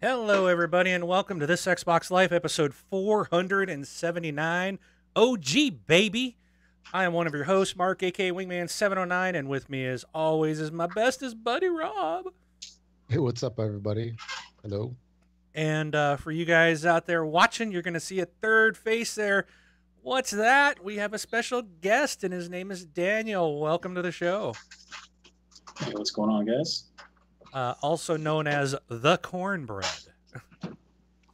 Hello, everybody, and welcome to this Xbox Life episode 479. OG, baby. I am one of your hosts, Mark, aka Wingman709, and with me, as always, is my bestest buddy, Rob. Hey, what's up, everybody? Hello. And for you guys out there watching, you're going to see a third face there. What's that? We have a special guest, and his name is Daniel. Welcome to the show. Hey, what's going on, guys? Also known as the Cornbread.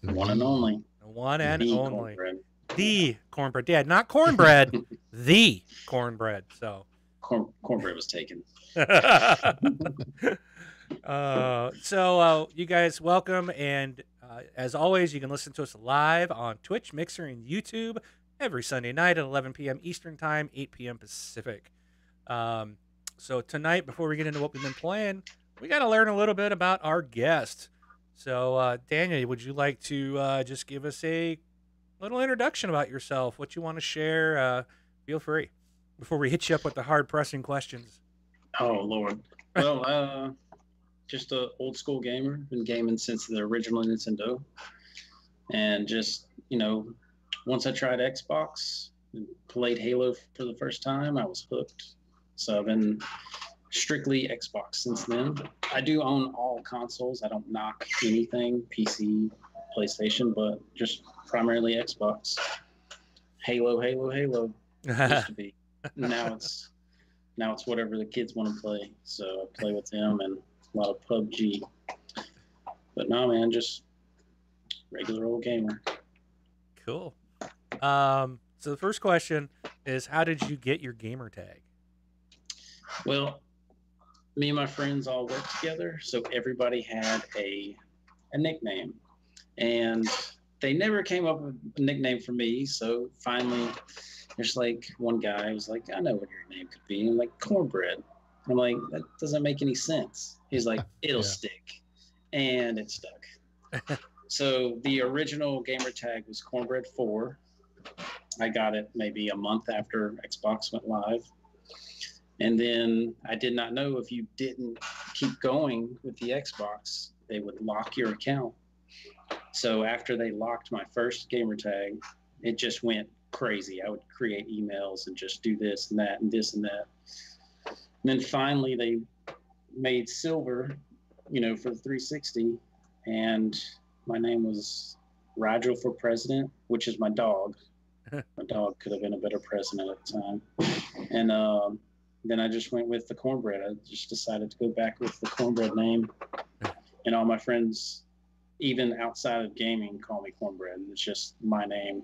One and only. One and The only. cornbread. The cornbread. Yeah, not cornbread, the cornbread. So, Cornbread was taken. you guys, welcome. And as always, you can listen to us live on Twitch, Mixer, and YouTube every Sunday night at 11 p.m. Eastern Time, 8 p.m. Pacific. So tonight, before we get into what we've been playing, we got to learn a little bit about our guest. So, Daniel, would you like to just give us a little introduction about yourself? What you want to share? Feel free before we hit you up with the hard pressing questions. Oh Lord. Well, just a old school gamer. Been gaming since the original Nintendo, and just once I tried Xbox, and played Halo for the first time, I was hooked. So I've been strictly Xbox since then. I do own all consoles. I don't knock anything, PC, PlayStation, but just primarily Xbox. Halo used to be. Now it's whatever the kids want to play. So I play with them and a lot of PUBG. But no, man, just regular old gamer. Cool. So the first question is, how did you get your gamer tag? Well, me and my friends all worked together, so everybody had a nickname, and they never came up with a nickname for me. So finally, there's like one guy who's like, I know what your name could be. I'm like, Cornbread. I'm like, that doesn't make any sense. He's like, it'll stick, and it stuck. So the original gamer tag was Cornbread 4. I got it maybe a month after Xbox went live. And then I did not know if you didn't keep going with the Xbox, they would lock your account. So after they locked my first gamer tag, it just went crazy. I would create emails and just do this and that and this and that. And then finally they made silver, for the 360. And my name was Rigel for president, which is my dog. My dog could have been a better president at the time. And then I just went with the Cornbread. I just decided to go back with the Cornbread name. And all my friends, even outside of gaming, call me Cornbread. It's just my name.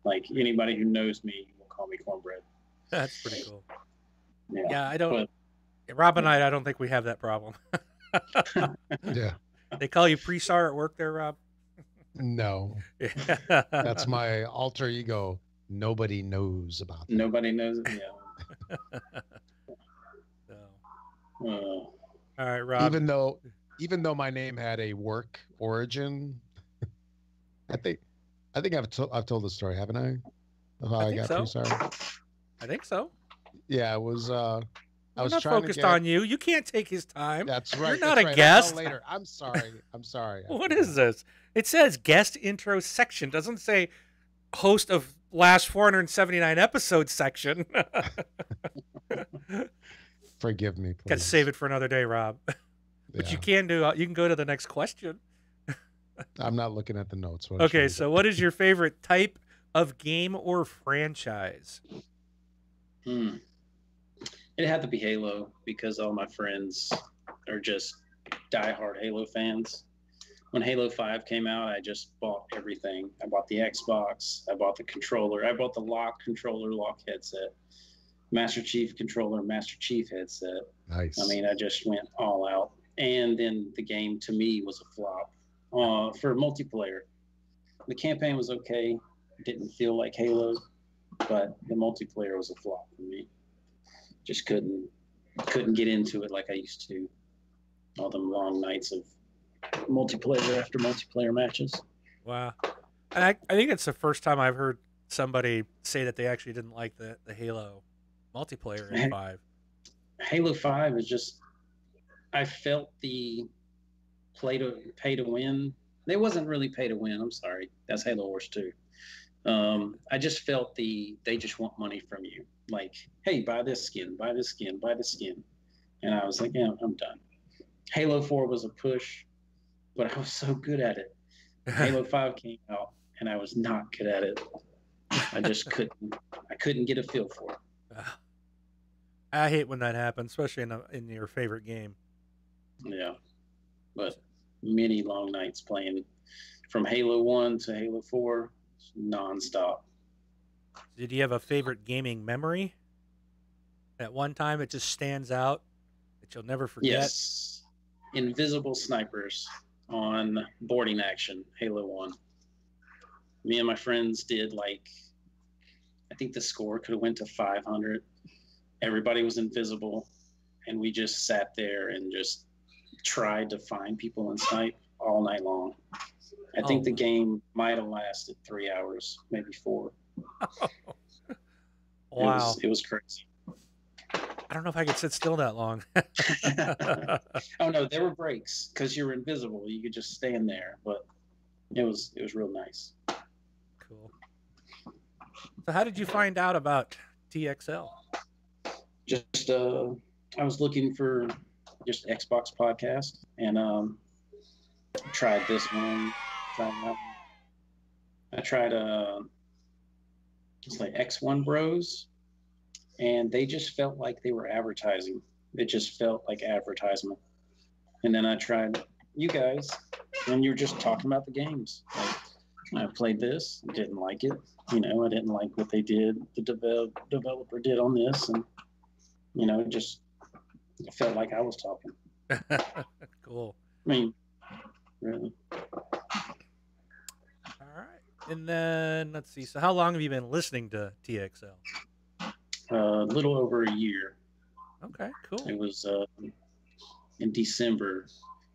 Like anybody who knows me will call me Cornbread. That's pretty cool. Yeah, I don't. Rob and I don't think we have that problem. Yeah. They call you Presar at work there, Rob? No, Yeah. that's my alter ego. Nobody knows about that. Nobody knows it. Yeah. So, Uh, all right, Rob. Even though my name had a work origin, I think I've told the story, haven't I? Of how I I think got so. Presar. I think so. Yeah, it was. I I'm was not trying focused to get. on you. You can't take his time. That's right. You're not that's a right. guest. I'll tell later. I'm sorry. I'm sorry. I What forgot. is this? It says guest intro section. Doesn't say host of last 479 episodes section. Forgive me, Got to please. save it for another day, Rob. But you Yeah. can do. You can go to the next question. I'm not looking at the notes. Okay, so what is your favorite type of game or franchise? hmm. It had to be Halo because all my friends are just diehard Halo fans. When Halo 5 came out, I just bought everything. I bought the Xbox, I bought the controller, I bought the lock controller, lock headset, Master Chief controller, Master Chief headset. Nice. I mean, I just went all out. And then the game to me was a flop for multiplayer. The campaign was okay, didn't feel like Halo, but the multiplayer was a flop for me. Just couldn't get into it like I used to. All them long nights of multiplayer after multiplayer matches. Wow. And I think it's the first time I've heard somebody say that they actually didn't like the Halo multiplayer in 5. Halo 5 is just, I felt the pay to win It wasn't really pay to win. I'm sorry. That's Halo Wars 2. I just felt they just want money from you. Like, hey, buy this skin, buy this skin, buy this skin. And I was like, yeah, I'm done. Halo 4 was a push, but I was so good at it. Halo 5 came out, and I was not good at it. I just couldn't get a feel for it. I hate when that happens, especially in your favorite game. Yeah, but many long nights playing from Halo 1 to Halo 4 nonstop. Did you have a favorite gaming memory? At one time, it just stands out that you'll never forget. Yes, invisible snipers on boarding action, Halo 1. Me and my friends did I think the score could have went to 500. Everybody was invisible, and we just sat there and just tried to find people and snipe all night long. I think the game might have lasted 3 hours, maybe 4. Wow. It was crazy. I don't know if I could sit still that long. Oh no, there were breaks because you're invisible. You could just stand there, but it was real nice. Cool. So how did you find out about TXL? Just I was looking for just Xbox podcast and tried this one. I tried it's like X1 Bros, and they just felt like they were advertising. It just felt like advertisement. And then I tried you guys, and you were just talking about the games. Like, I played this, didn't like it. I didn't like what they did. The developer did on this, and just it felt like I was talking. Cool. I mean, really. All right. And then let's see. So how long have you been listening to TXL? A little over a year. Okay, cool. It was in December.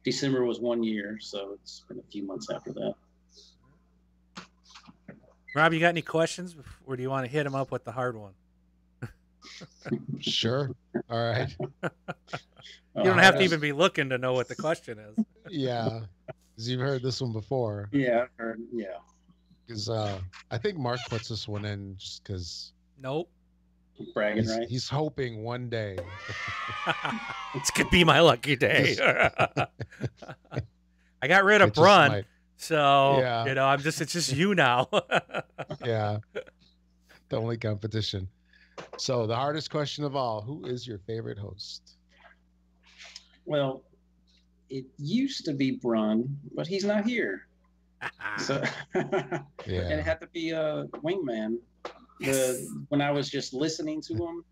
December was 1 year, so it's been a few months after that. Rob, you got any questions, or do you want to hit him up with the hard one? Sure. All right. You don't have to even be looking to know what the question is. Yeah, because you've heard this one before. Yeah, I've heard. Yeah. Because I think Mark puts this one in just because. Nope. Bragging, right? He's hoping one day. This could be my lucky day. I got rid of Brun, so yeah. It's just you now. Yeah. The only competition. So the hardest question of all, who is your favorite host? Well, it used to be Brun, but he's not here. So yeah. And it had to be Wingman. When I was just listening to him,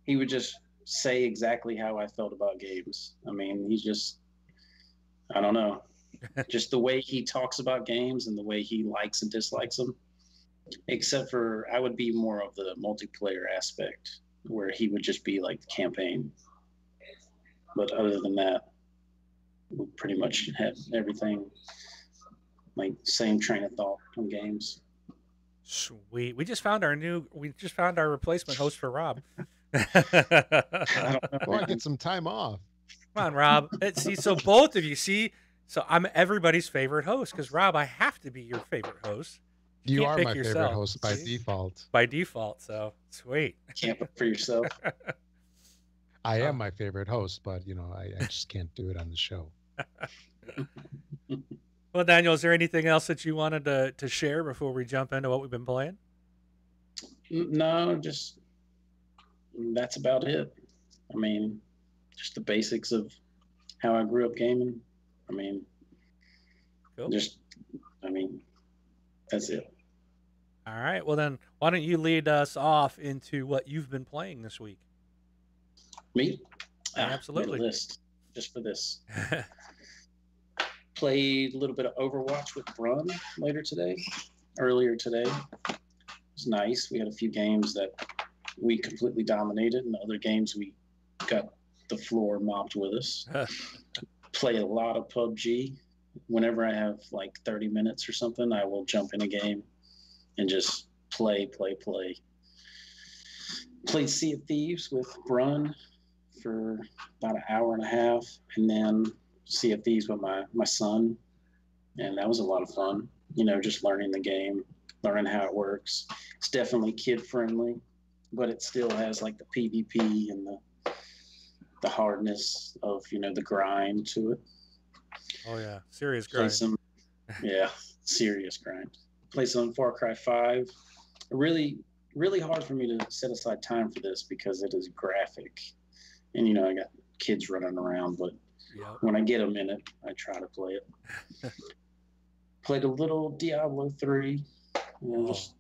he would just say exactly how I felt about games. I mean, he's just, I don't know, just the way he talks about games and the way he likes and dislikes them. Except for I would be more of the multiplayer aspect where he would just be like the campaign. But other than that, we pretty much have everything like same train of thought on games. Sweet. We just found our replacement host for Rob. Well, I get some time off. Come on, Rob. So both of you so I'm everybody's favorite host because Rob, I have to be your favorite host. You are my favorite host by default. By default, so sweet. Can't pick for yourself. I am my favorite host, but I just can't do it on the show. Well, Daniel, is there anything else that you wanted to share before we jump into what we've been playing? No, just that's about it. I mean, just the basics of how I grew up gaming. I mean, cool. That's it. All right. Well, then, why don't you lead us off into what you've been playing this week? Me? Absolutely. List just for this. Played a little bit of Overwatch with Brun earlier today. It was nice. We had a few games that we completely dominated, and other games we got the floor mopped with us. Play a lot of PUBG. Whenever I have like 30 minutes or something, I will jump in a game and just play. Played Sea of Thieves with Brun for about an hour and a half, and then Sea of Thieves with my son. and that was a lot of fun. You know, just learning the game, learning how it works. It's definitely kid friendly, but it still has like the PvP and the hardness of, you know, the grind to it. Oh yeah, serious Play grind. some, yeah, serious grind. Play some Far Cry 5. Really, really hard for me to set aside time for this because it is graphic, and you know I got kids running around. But Yep. when I get a minute, I try to play it. Played a little Diablo 3, you know, just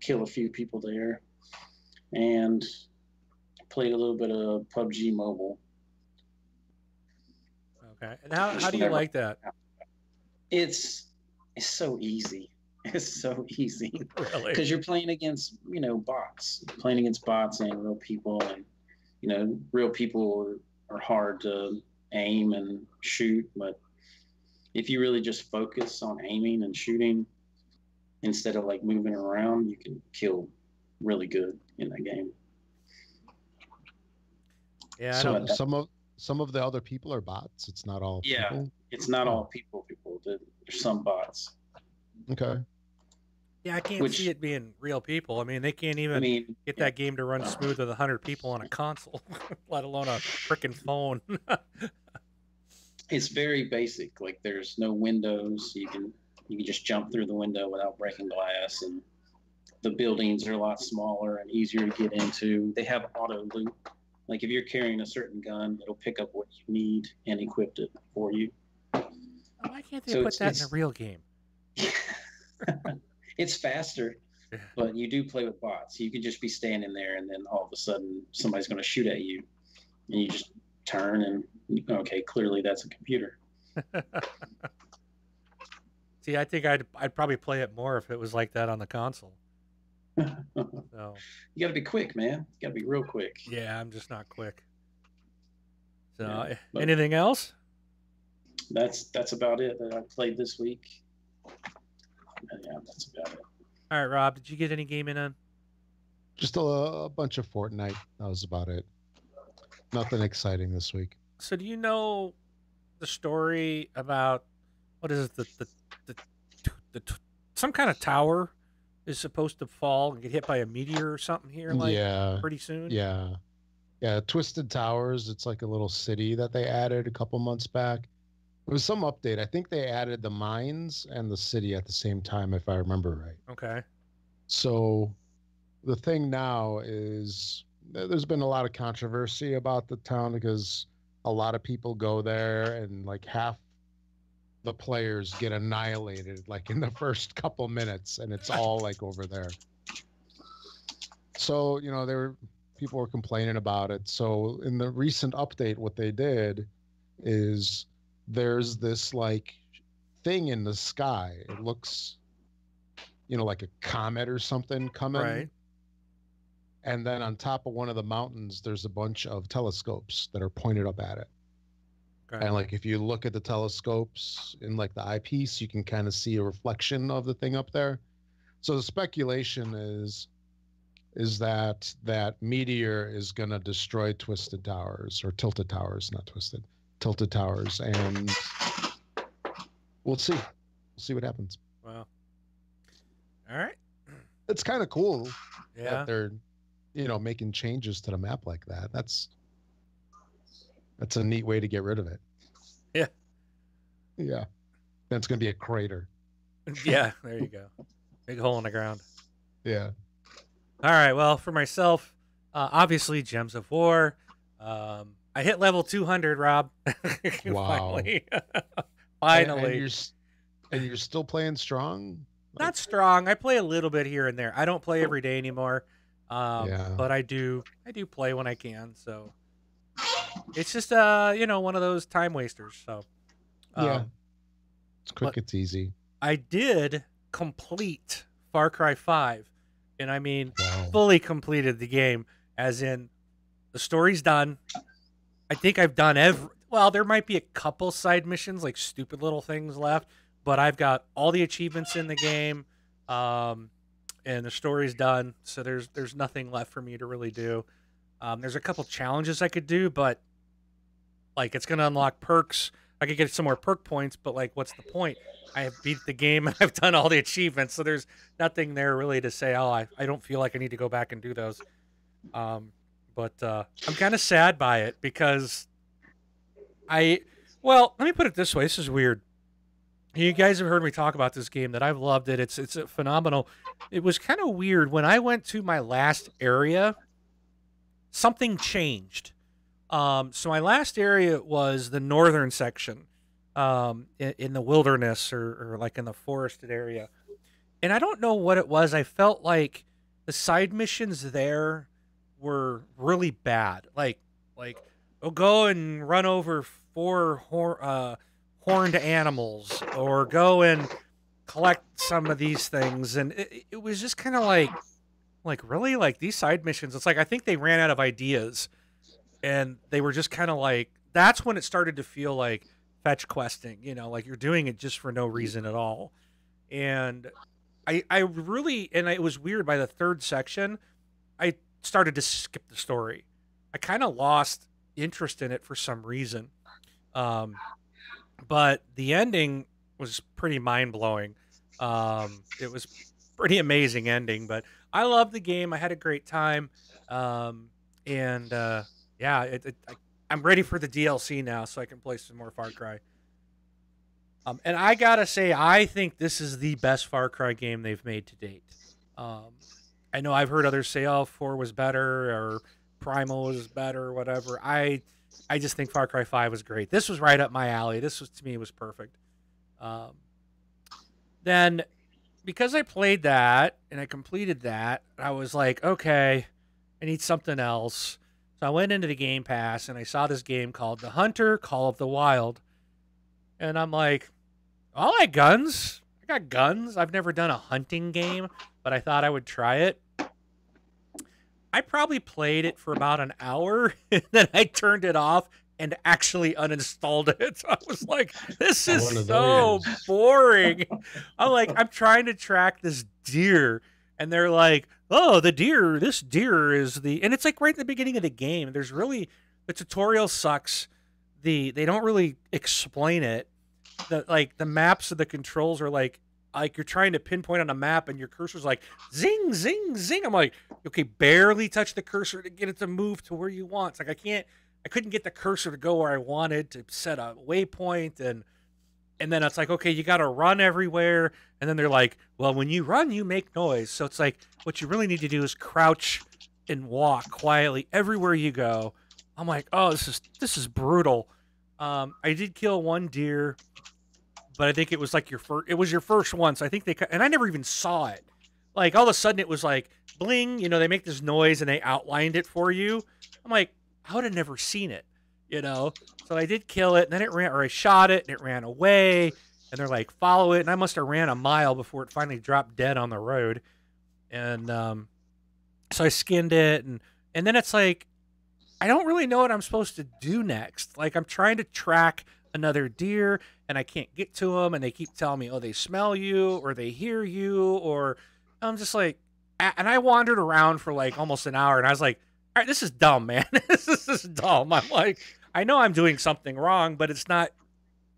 kill a few people there, and played a little bit of PUBG Mobile. Okay. And how Just do you whenever- like that? It's so easy. It's so easy. Really? Because you're playing against, you know, bots, playing against bots and real people, and you know, real people are hard to aim and shoot, but if you really just focus on aiming and shooting instead of like moving around, you can kill really good in that game. Yeah, I So- don't. Some of the other people are bots. It's not all Yeah. people. It's not all people. There's some bots. Okay. Yeah, I can't Which- see it being real people. I mean, they can't even I mean, get that game to run smooth with 100 people on a console, let alone a freaking phone. it's very basic. Like there's no windows. You can just jump through the window without breaking glass, and the buildings are a lot smaller and easier to get into. They have auto loot. Like if you're carrying a certain gun, it'll pick up what you need and equip it for you. Why can't they So put that in a it's- real game? It's faster, Yeah. but you do play with bots. You could just be standing there, and then all of a sudden somebody's going to shoot at you, and you just turn and okay, clearly that's a computer. See, I think I'd probably play it more if it was like that on the console. You So got to be quick, man. You got to be real quick. yeah, I'm just not quick. So Yeah, but- anything else? That's about it that I played this week. Yeah, that's about it. All right, Rob, did you get any gaming on? Just a bunch of Fortnite. That was about it. Nothing exciting this week. So do you know the story about what is it, the some kind of tower is supposed to fall and get hit by a meteor or something here like Yeah. pretty soon? Yeah. Yeah. Twisted Towers. It's like a little city that they added a couple months back. It was some update. I think they added the mines and the city at the same time, if I remember right. Okay. So the thing now is there's been a lot of controversy about the town because a lot of people go there and like half the players get annihilated like in the first couple minutes, and it's all like over there. So, you know, people were complaining about it. So in the recent update, what they did is there's this like thing in the sky. It looks, you know, like a comet or something coming. Right. And then on top of one of the mountains, there's a bunch of telescopes that are pointed up at it. Okay. And like if you look at the telescopes in like the eyepiece, you can kind of see a reflection of the thing up there. So the speculation is that that meteor is going to destroy Twisted Towers, or Tilted Towers, not Twisted, Tilted Towers, and we'll see. We'll see what happens. Wow. All right. It's kind of cool Yeah. that they're, you know, making changes to the map like that. That's a neat way to get rid of it. Yeah. Yeah. That's going to be a crater. Yeah. There you go. Big hole in the ground. Yeah. All right. Well, for myself, obviously, Gems of War. I hit level 200, Rob. Wow. Finally. And Finally. you're still playing strong? Not strong. I play a little bit here and there. I don't play every day anymore. Yeah. But I do play when I can. So it's just one of those time wasters. So Yeah. It's quick, but- it's easy. I did complete Far Cry 5, and I mean Wow. fully completed the game, as in the story's done. I think I've done well, there might be a couple side missions, like stupid little things left, but I've got all the achievements in the game, and the story's done. So there's nothing left for me to really do. There's a couple challenges I could do, but like it's gonna unlock perks. I could get some more perk points, but like, what's the point? I have beat the game and I've done all the achievements, so there's nothing there really to say, oh, I don't feel like I need to go back and do those. But I'm kind of sad by it because well, let me put it this way. This is weird. You guys have heard me talk about this game that I've loved it. It's a phenomenal. It was kind of weird when I went to my last area. Something changed. So my last area was the northern section, in the wilderness or like in the forested area, and I don't know what it was. I felt like the side missions there were really bad. Like, oh, go and run over four horned animals, or go and collect some of these things, and it was just kind of like really, like, these side missions, it's like I think they ran out of ideas, and they were just kind of like, that's when it started to feel like fetch questing, like you're doing it just for no reason at all. And I really, and it was weird, by the third section I started to skip the story. I kind of lost interest in it for some reason. But the ending was pretty mind-blowing. It was pretty amazing ending, but I loved the game. I had a great time. And yeah, I'm ready for the DLC now so I can play some more Far Cry. And I gotta say, I think this is the best Far Cry game they've made to date. I know I've heard others say, oh, 4 was better, or Primal was better, or whatever. I just think Far Cry 5 was great. This was right up my alley. This was, to me, was perfect. Then, because I played that and I completed that, I was like, okay, I need something else. So I went into the Game Pass and I saw this game called The Hunter Call of the Wild. And I'm like, I like guns. I got guns. I've never done a hunting game, but I thought I would try it. I probably played it for about an hour, and then I turned it off and actually uninstalled it. I was like, this is so boring. I'm like, I'm trying to track this deer, and they're like, oh, this deer is the, and it's like right at the beginning of the game. There's really, the tutorial sucks. They don't really explain it. The maps of the controls are like you're trying to pinpoint on a map and your cursor's like zing, zing, zing. I'm like, okay, barely touch the cursor to get it to move to where you want. It's like I couldn't get the cursor to go where I wanted to set a waypoint, and then it's like, okay, you got to run everywhere, and then they're like, well, when you run, you make noise. So it's like, what you really need to do is crouch and walk quietly everywhere you go. I'm like, oh, this is brutal. I did kill one deer, but I think it was like your first one. So I think and I never even saw it. Like, all of a sudden it was like bling, they make this noise and they outlined it for you. I'm like, I would have never seen it, So I did kill it, and then it ran, or I shot it and it ran away, and they're like, follow it. And I must have ran a mile before it finally dropped dead on the road. And so I skinned it, and then it's like, I don't really know what I'm supposed to do next. Like, I'm trying to track another deer, and I can't get to them, and they keep telling me, oh, they smell you, or they hear you, or I'm just like, and I wandered around for like almost an hour, and I was like, all right, this is dumb, man. This is dumb. I'm like, I know I'm doing something wrong, but it's not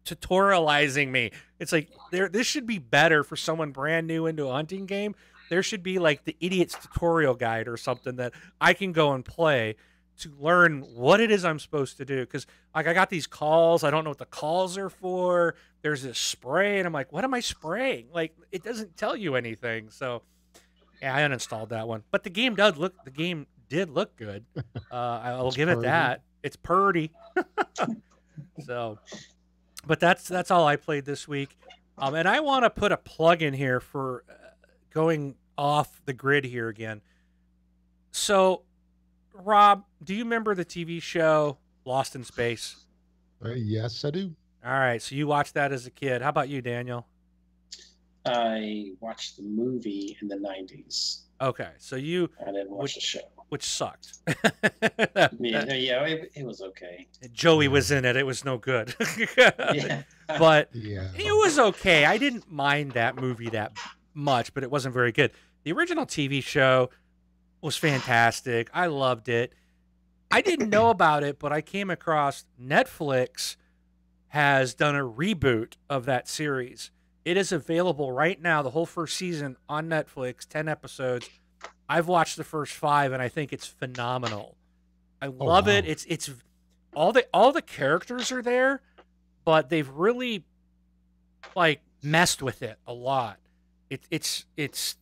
tutorializing me. It's like, this should be better for someone brand new into a hunting game. There should be like the idiot's tutorial guide or something that I can go and play to learn what it is I'm supposed to do. Because like, I got these calls, I don't know what the calls are for. There's this spray, and I'm like, what am I spraying? Like, it doesn't tell you anything. So yeah, I uninstalled that one. But the game did look good. I will give it that. It's purdy. So, but that's all I played this week. And I want to put a plug in here for going off the grid here again. So, Rob, do you remember the TV show Lost in Space? Yes, I do. All right, so you watched that as a kid. How about you, Daniel? I watched the movie in the 90s. Okay, so I didn't watch the show. Which sucked. Yeah, it was okay. Joey was in it. It was no good. Yeah. But Yeah. it was okay. I didn't mind that movie that much, but it wasn't very good. The original TV show was fantastic. I loved it. I didn't know about it, but I came across Netflix has done a reboot of that series. It is available right now, the whole first season on Netflix, 10 episodes. I've watched the first 5 and I think it's phenomenal. I Oh love it. wow. It's all the characters are there, but they've really like messed with it a lot. It's it's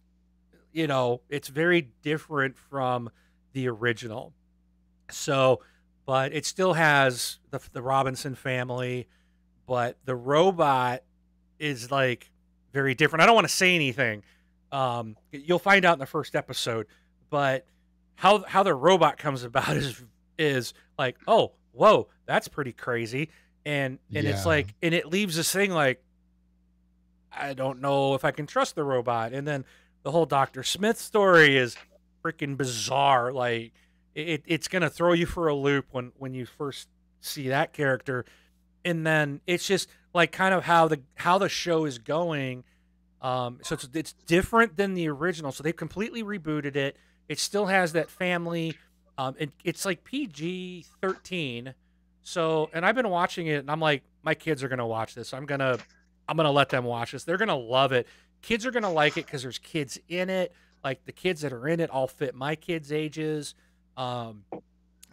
very different from the original. So, but it still has the Robinson family, but the robot is like very different. I don't want to say anything. You'll find out in the first episode, but how the robot comes about is like, oh, whoa, that's pretty crazy, and it's Yeah. like, and it leaves this thing like, I don't know if I can trust the robot, and then the whole Dr. Smith story is freaking bizarre. Like it's gonna throw you for a loop when you first see that character, and then it's just like kind of how the show is going. So it's different than the original. So they've completely rebooted it. It still has that family. It's like PG-13. So, and I've been watching it, and I'm like, my kids are gonna watch this. I'm gonna let them watch this. They're gonna love it. Kids are gonna like it because there's kids in it. Like the kids that are in it all fit my kids' ages. Um,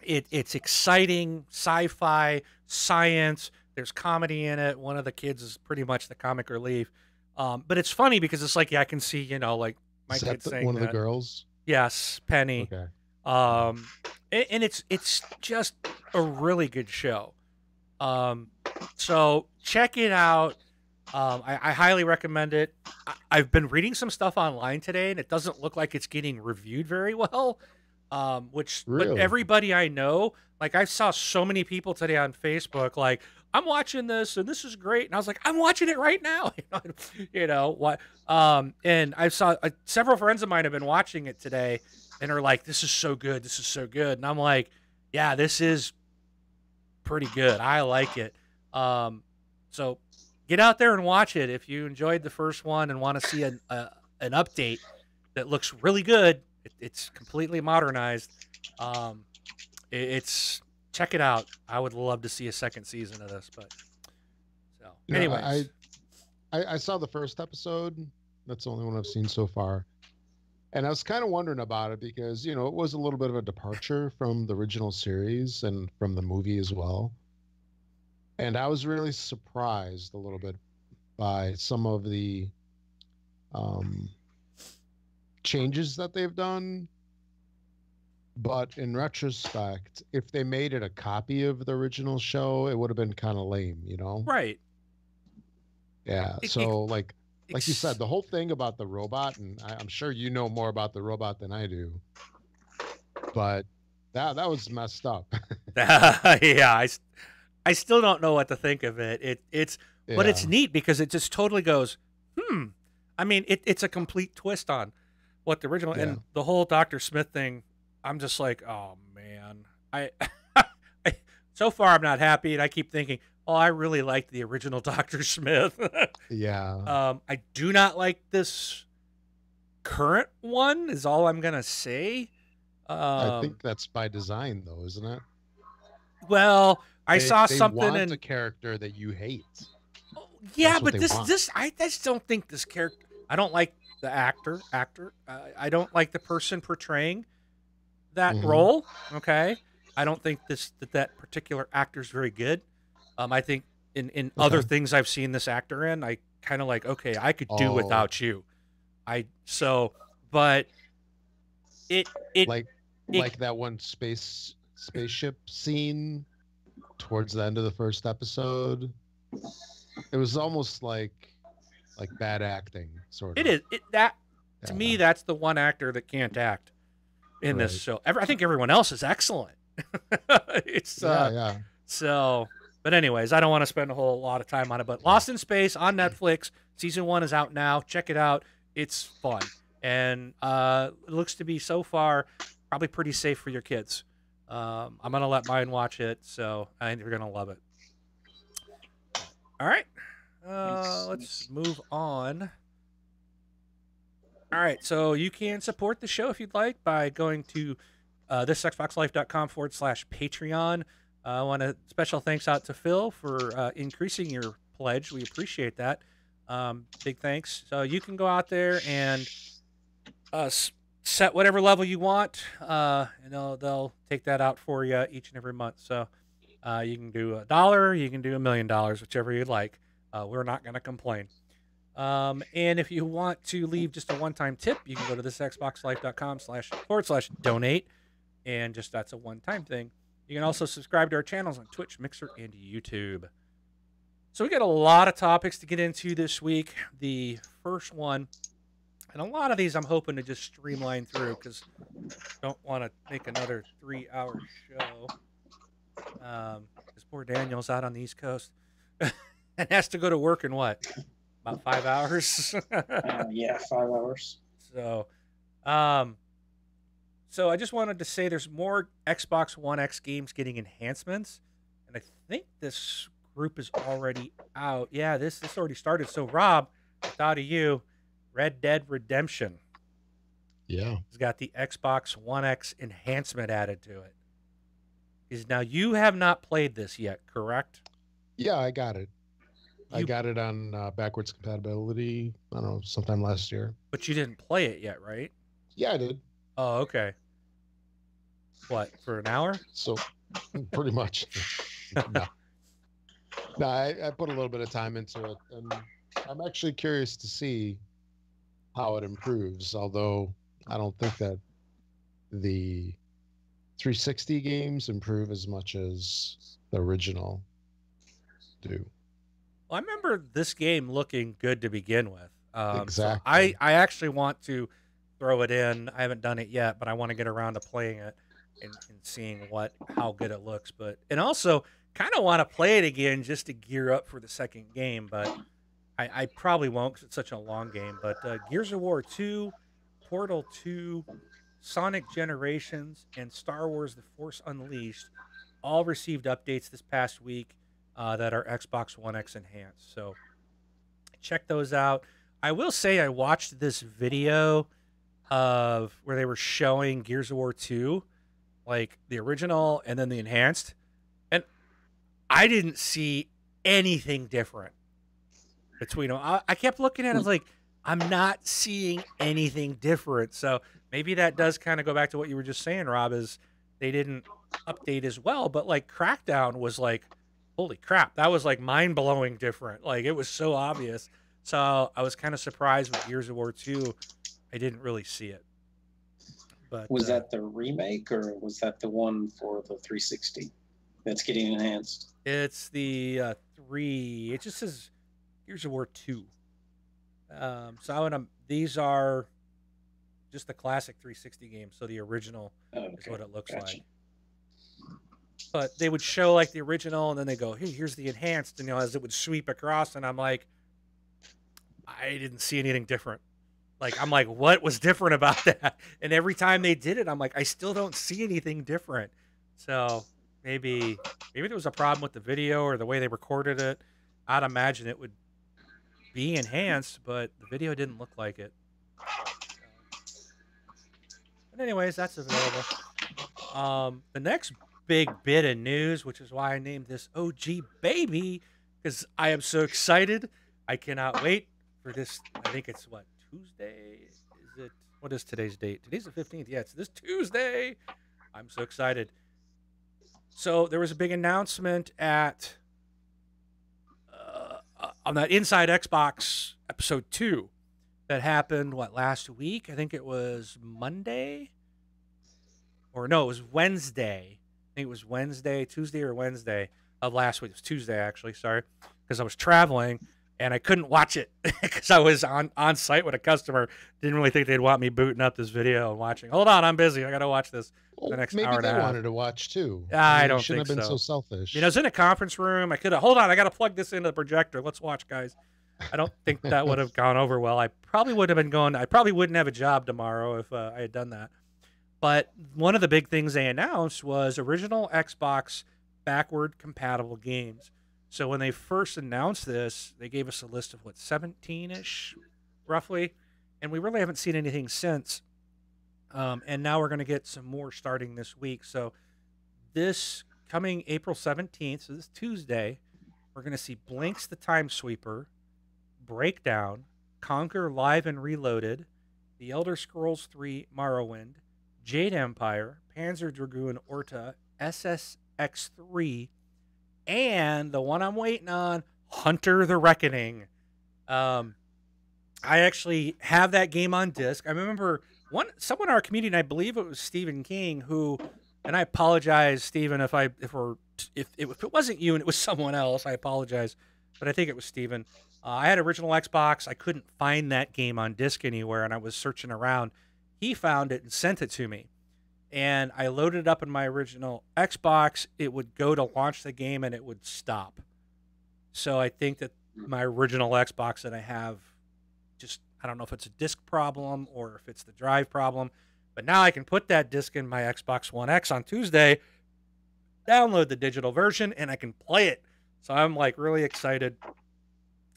it's exciting, sci-fi, science. There's comedy in it. One of the kids is pretty much the comic relief. But it's funny because it's like, yeah, I can see, like my Is that kids saying one of the that. girls? Yes, Penny. Okay. Um, and it's just a really good show. So check it out. I highly recommend it. I've been reading some stuff online today, and it doesn't look like it's getting reviewed very well. But Really? everybody I know, like I saw so many people today on Facebook, like, I'm watching this and this is great, and I was like, I'm watching it right now. What? And I saw several friends of mine have been watching it today, and are like, this is so good, this is so good, and I'm like, yeah, this is pretty good. I like it. So get out there and watch it if you enjoyed the first one and want to see an update that looks really good. It's completely modernized. It's check it out. I would love to see a second season of this, but so You know, anyways, I saw the first episode. That's the only one I've seen so far. And I was kind of wondering about it because, it was a little bit of a departure from the original series and from the movie as well. And I was really surprised a little bit by some of the um, changes that they've done. But in retrospect, if they made it a copy of the original show, it would have been kind of lame, you know? right. Yeah. It, it, So like you said, it's, the whole thing about the robot, and I'm sure you know more about the robot than I do, but that was messed up. yeah, I still don't know what to think of it. But it's Yeah. neat because it just totally goes, hmm. I mean, it's a complete twist on what the original, Yeah. and the whole Dr. Smith thing. I'm just like, oh man, I so far I'm not happy, and I keep thinking, oh, I really liked the original Dr. Smith. Yeah. I do not like this current one. Is all I'm gonna say. I Um, think that's by design though, isn't it? well, I saw They something want in. a character that you hate. Yeah, That's what but they this want. this I just don't think this character. I don't like the actor. I don't like the person portraying that Hmm. role. Okay, I don't think that particular actor is very good. I think in other Okay. things I've seen this actor in, I kind of like, okay, I could do Oh, without you. I so, but it it like it like that one spaceship scene towards the end of the first episode. It was almost like bad acting, sort it of. is it that to Yeah. me that's the one actor that can't act in this Right. show. I think everyone else is excellent. it's Yeah, yeah. So, but anyways, I don't want to spend a whole lot of time on it. But Lost in Space on Netflix, season 1 is out now. Check it out. It's fun, and it looks to be so far probably pretty safe for your kids. I'm gonna let mine watch it, so I think you're gonna love it. All right, let's move on. All right, so you can support the show if you'd like by going to thisxboxlife.com/Patreon. I want to special thanks out to Phil for increasing your pledge. We appreciate that. Big thanks. So you can go out there and set whatever level you want, and they'll take that out for you each and every month. So you can do $1, you can do $1 million, whichever you'd like. We're not going to complain. And if you want to leave just a one-time tip, you can go to thisxboxlife.com//donate, and just that's a one-time thing. You can also subscribe to our channels on Twitch, Mixer, and YouTube. So we got a lot of topics to get into this week. The first one, and a lot of these I'm hoping to just streamline through because I don't want to make another 3-hour show. Because poor Daniel's out on the East Coast and has to go to work in what? About 5 hours? Yeah, 5 hours. So I just wanted to say there's more Xbox One X games getting enhancements. And I think this group is already out. Yeah, this already started. So, Rob, I thought of you. Red Dead Redemption. Yeah. It's got the Xbox One X enhancement added to it. Now, you have not played this yet, correct? Yeah, I got it. I got it on backwards compatibility, I don't know, sometime last year. But you didn't play it yet, right? Yeah, I did. Oh, okay. What, for an hour? So, pretty much. No, I put a little bit of time into it, and I'm actually curious to see how it improves, although I don't think that the 360 games improve as much as the original do. Well, I remember this game looking good to begin with. Exactly. So I actually want to throw it in. I haven't done it yet, but I want to get around to playing it and seeing how good it looks. And also kind of want to play it again just to gear up for the second game, but I probably won't because it's such a long game. But Gears of War 2, Portal 2, Sonic Generations, and Star Wars The Force Unleashed all received updates this past week that are Xbox One X enhanced. So check those out. I will say I watched this video of where they were showing Gears of War 2, like the original and then the enhanced, and I didn't see anything different between them. I kept looking at it, I was like, I'm not seeing anything different. So maybe that does kind of go back to what you were just saying, Rob, is they didn't update as well. But like Crackdown was like, holy crap, that was like mind-blowing different. Like it was so obvious. So I was kind of surprised with Gears of War 2. I didn't really see it. But was that the remake or was that the one for the 360 that's getting enhanced? It's the 3. It just says Gears of War 2. So these are just the classic 360 games. So the original is what it looks like. But they would show like the original, and then they go, "Hey, here's the enhanced," and as it would sweep across, and I'm like, I didn't see anything different. Like I'm like, what was different about that? And every time they did it, I'm like, I still don't see anything different. So maybe there was a problem with the video or the way they recorded it. I'd imagine it would be enhanced, but the video didn't look like it. But anyways, that's available. The next big bit of news, which is why I named this OG Baby, because I am so excited. I cannot wait for this. I think it's what, Tuesday? Is it? What is today's date? Today's the 15th. Yeah, it's this Tuesday. I'm so excited. So there was a big announcement at on that Inside Xbox episode 2 that happened last week. I think it was Monday, or no, it was Wednesday. I think it was Tuesday or Wednesday of last week. It was Tuesday, actually. Sorry, because I was traveling and I couldn't watch it because I was on site with a customer. Didn't really think they'd want me booting up this video and watching. Hold on, I'm busy. I got to watch this the next hour and a half. Maybe they wanted to watch too. I don't shouldn't think have been so selfish. I was in a conference room. I could have. Hold on, I got to plug this into the projector. Let's watch, guys. I don't think that would have gone over well. I probably would have been going. I probably wouldn't have a job tomorrow if I had done that. But one of the big things they announced was original Xbox backward compatible games. So when they first announced this, they gave us a list of 17-ish, roughly, and we really haven't seen anything since. And now we're going to get some more starting this week. So this coming April 17th, so this Tuesday, we're going to see Blinks the Time Sweeper, Breakdown, Conquer Live and Reloaded, The Elder Scrolls 3 Morrowind, Jade Empire, Panzer Dragoon Orta, SSX3, and the one I'm waiting on, Hunter the Reckoning. I actually have that game on disc. I remember someone in our community, and I believe it was Stephen King, who, and I apologize, Stephen, if it wasn't you and it was someone else, I apologize, but I think it was Stephen. I had original Xbox. I couldn't find that game on disc anywhere, and I was searching around. He found it and sent it to me, and I loaded it up in my original Xbox. It would go to launch the game, and it would stop. So I think that my original Xbox that I have, I don't know if it's a disc problem or if it's the drive problem, but now I can put that disc in my Xbox One X on Tuesday, download the digital version, and I can play it. So I'm like really excited,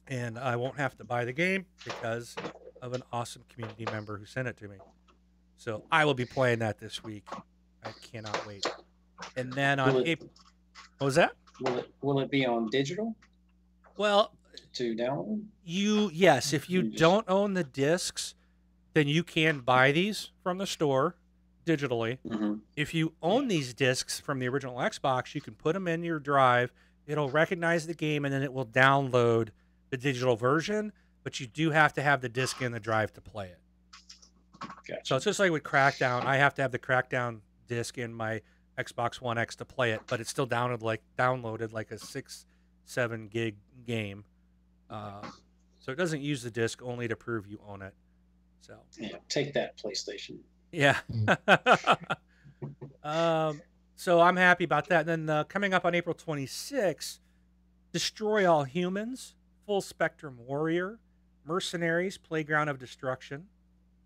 and I won't have to buy the game because of an awesome community member who sent it to me. So I will be playing that this week. I cannot wait. And then on April, what was that? Will it be on digital? Well, to download? Yes, if you don't own the discs, then you can buy these from the store digitally. Mm-hmm. If you own these discs from the original Xbox, you can put them in your drive. It'll recognize the game, and then it will download the digital version, but you do have to have the disc in the drive to play it. Gotcha. So it's just like with Crackdown. I have to have the Crackdown disc in my Xbox One X to play it, but it's still downloaded like a 6-7 gig game. So it doesn't use the disc, only to prove you own it. So yeah, take that, PlayStation. Yeah. So I'm happy about that. And then coming up on April 26th, Destroy All Humans, Full Spectrum Warrior, Mercenaries, Playground of Destruction,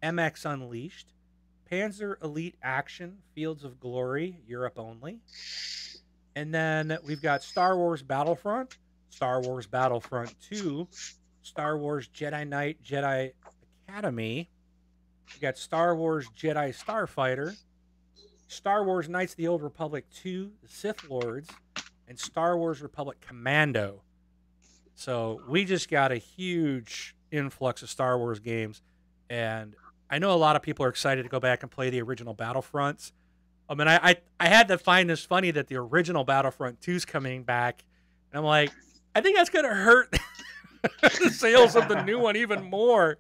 MX Unleashed, Panzer Elite Action, Fields of Glory, Europe only. And then we've got Star Wars Battlefront, Star Wars Battlefront 2, Star Wars Jedi Knight Jedi Academy. We got Star Wars Jedi Starfighter, Star Wars Knights of the Old Republic 2, The Sith Lords, and Star Wars Republic Commando. So we just got a huge influx of Star Wars games, and I know a lot of people are excited to go back and play the original Battlefronts. I mean, I had to find this funny that the original Battlefront 2 is coming back, and I'm like, I think that's going to hurt the sales of the new one even more.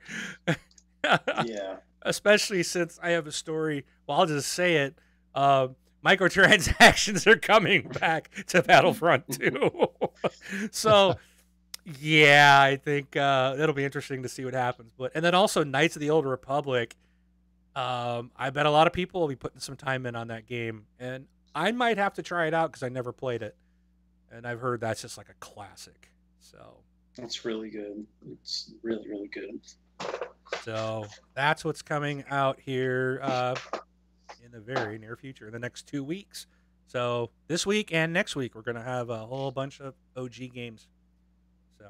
Yeah. Especially since I have a story. Well, I'll just say it. Microtransactions are coming back to Battlefront 2. So, yeah, I think it'll be interesting to see what happens. And then also Knights of the Old Republic. I bet a lot of people will be putting some time in on that game, and I might have to try it out because I never played it, and I've heard that's just like a classic. So that's really good. It's really, really good. So that's what's coming out here in the very near future, in the next 2 weeks. So this week and next week, we're going to have a whole bunch of OG games. So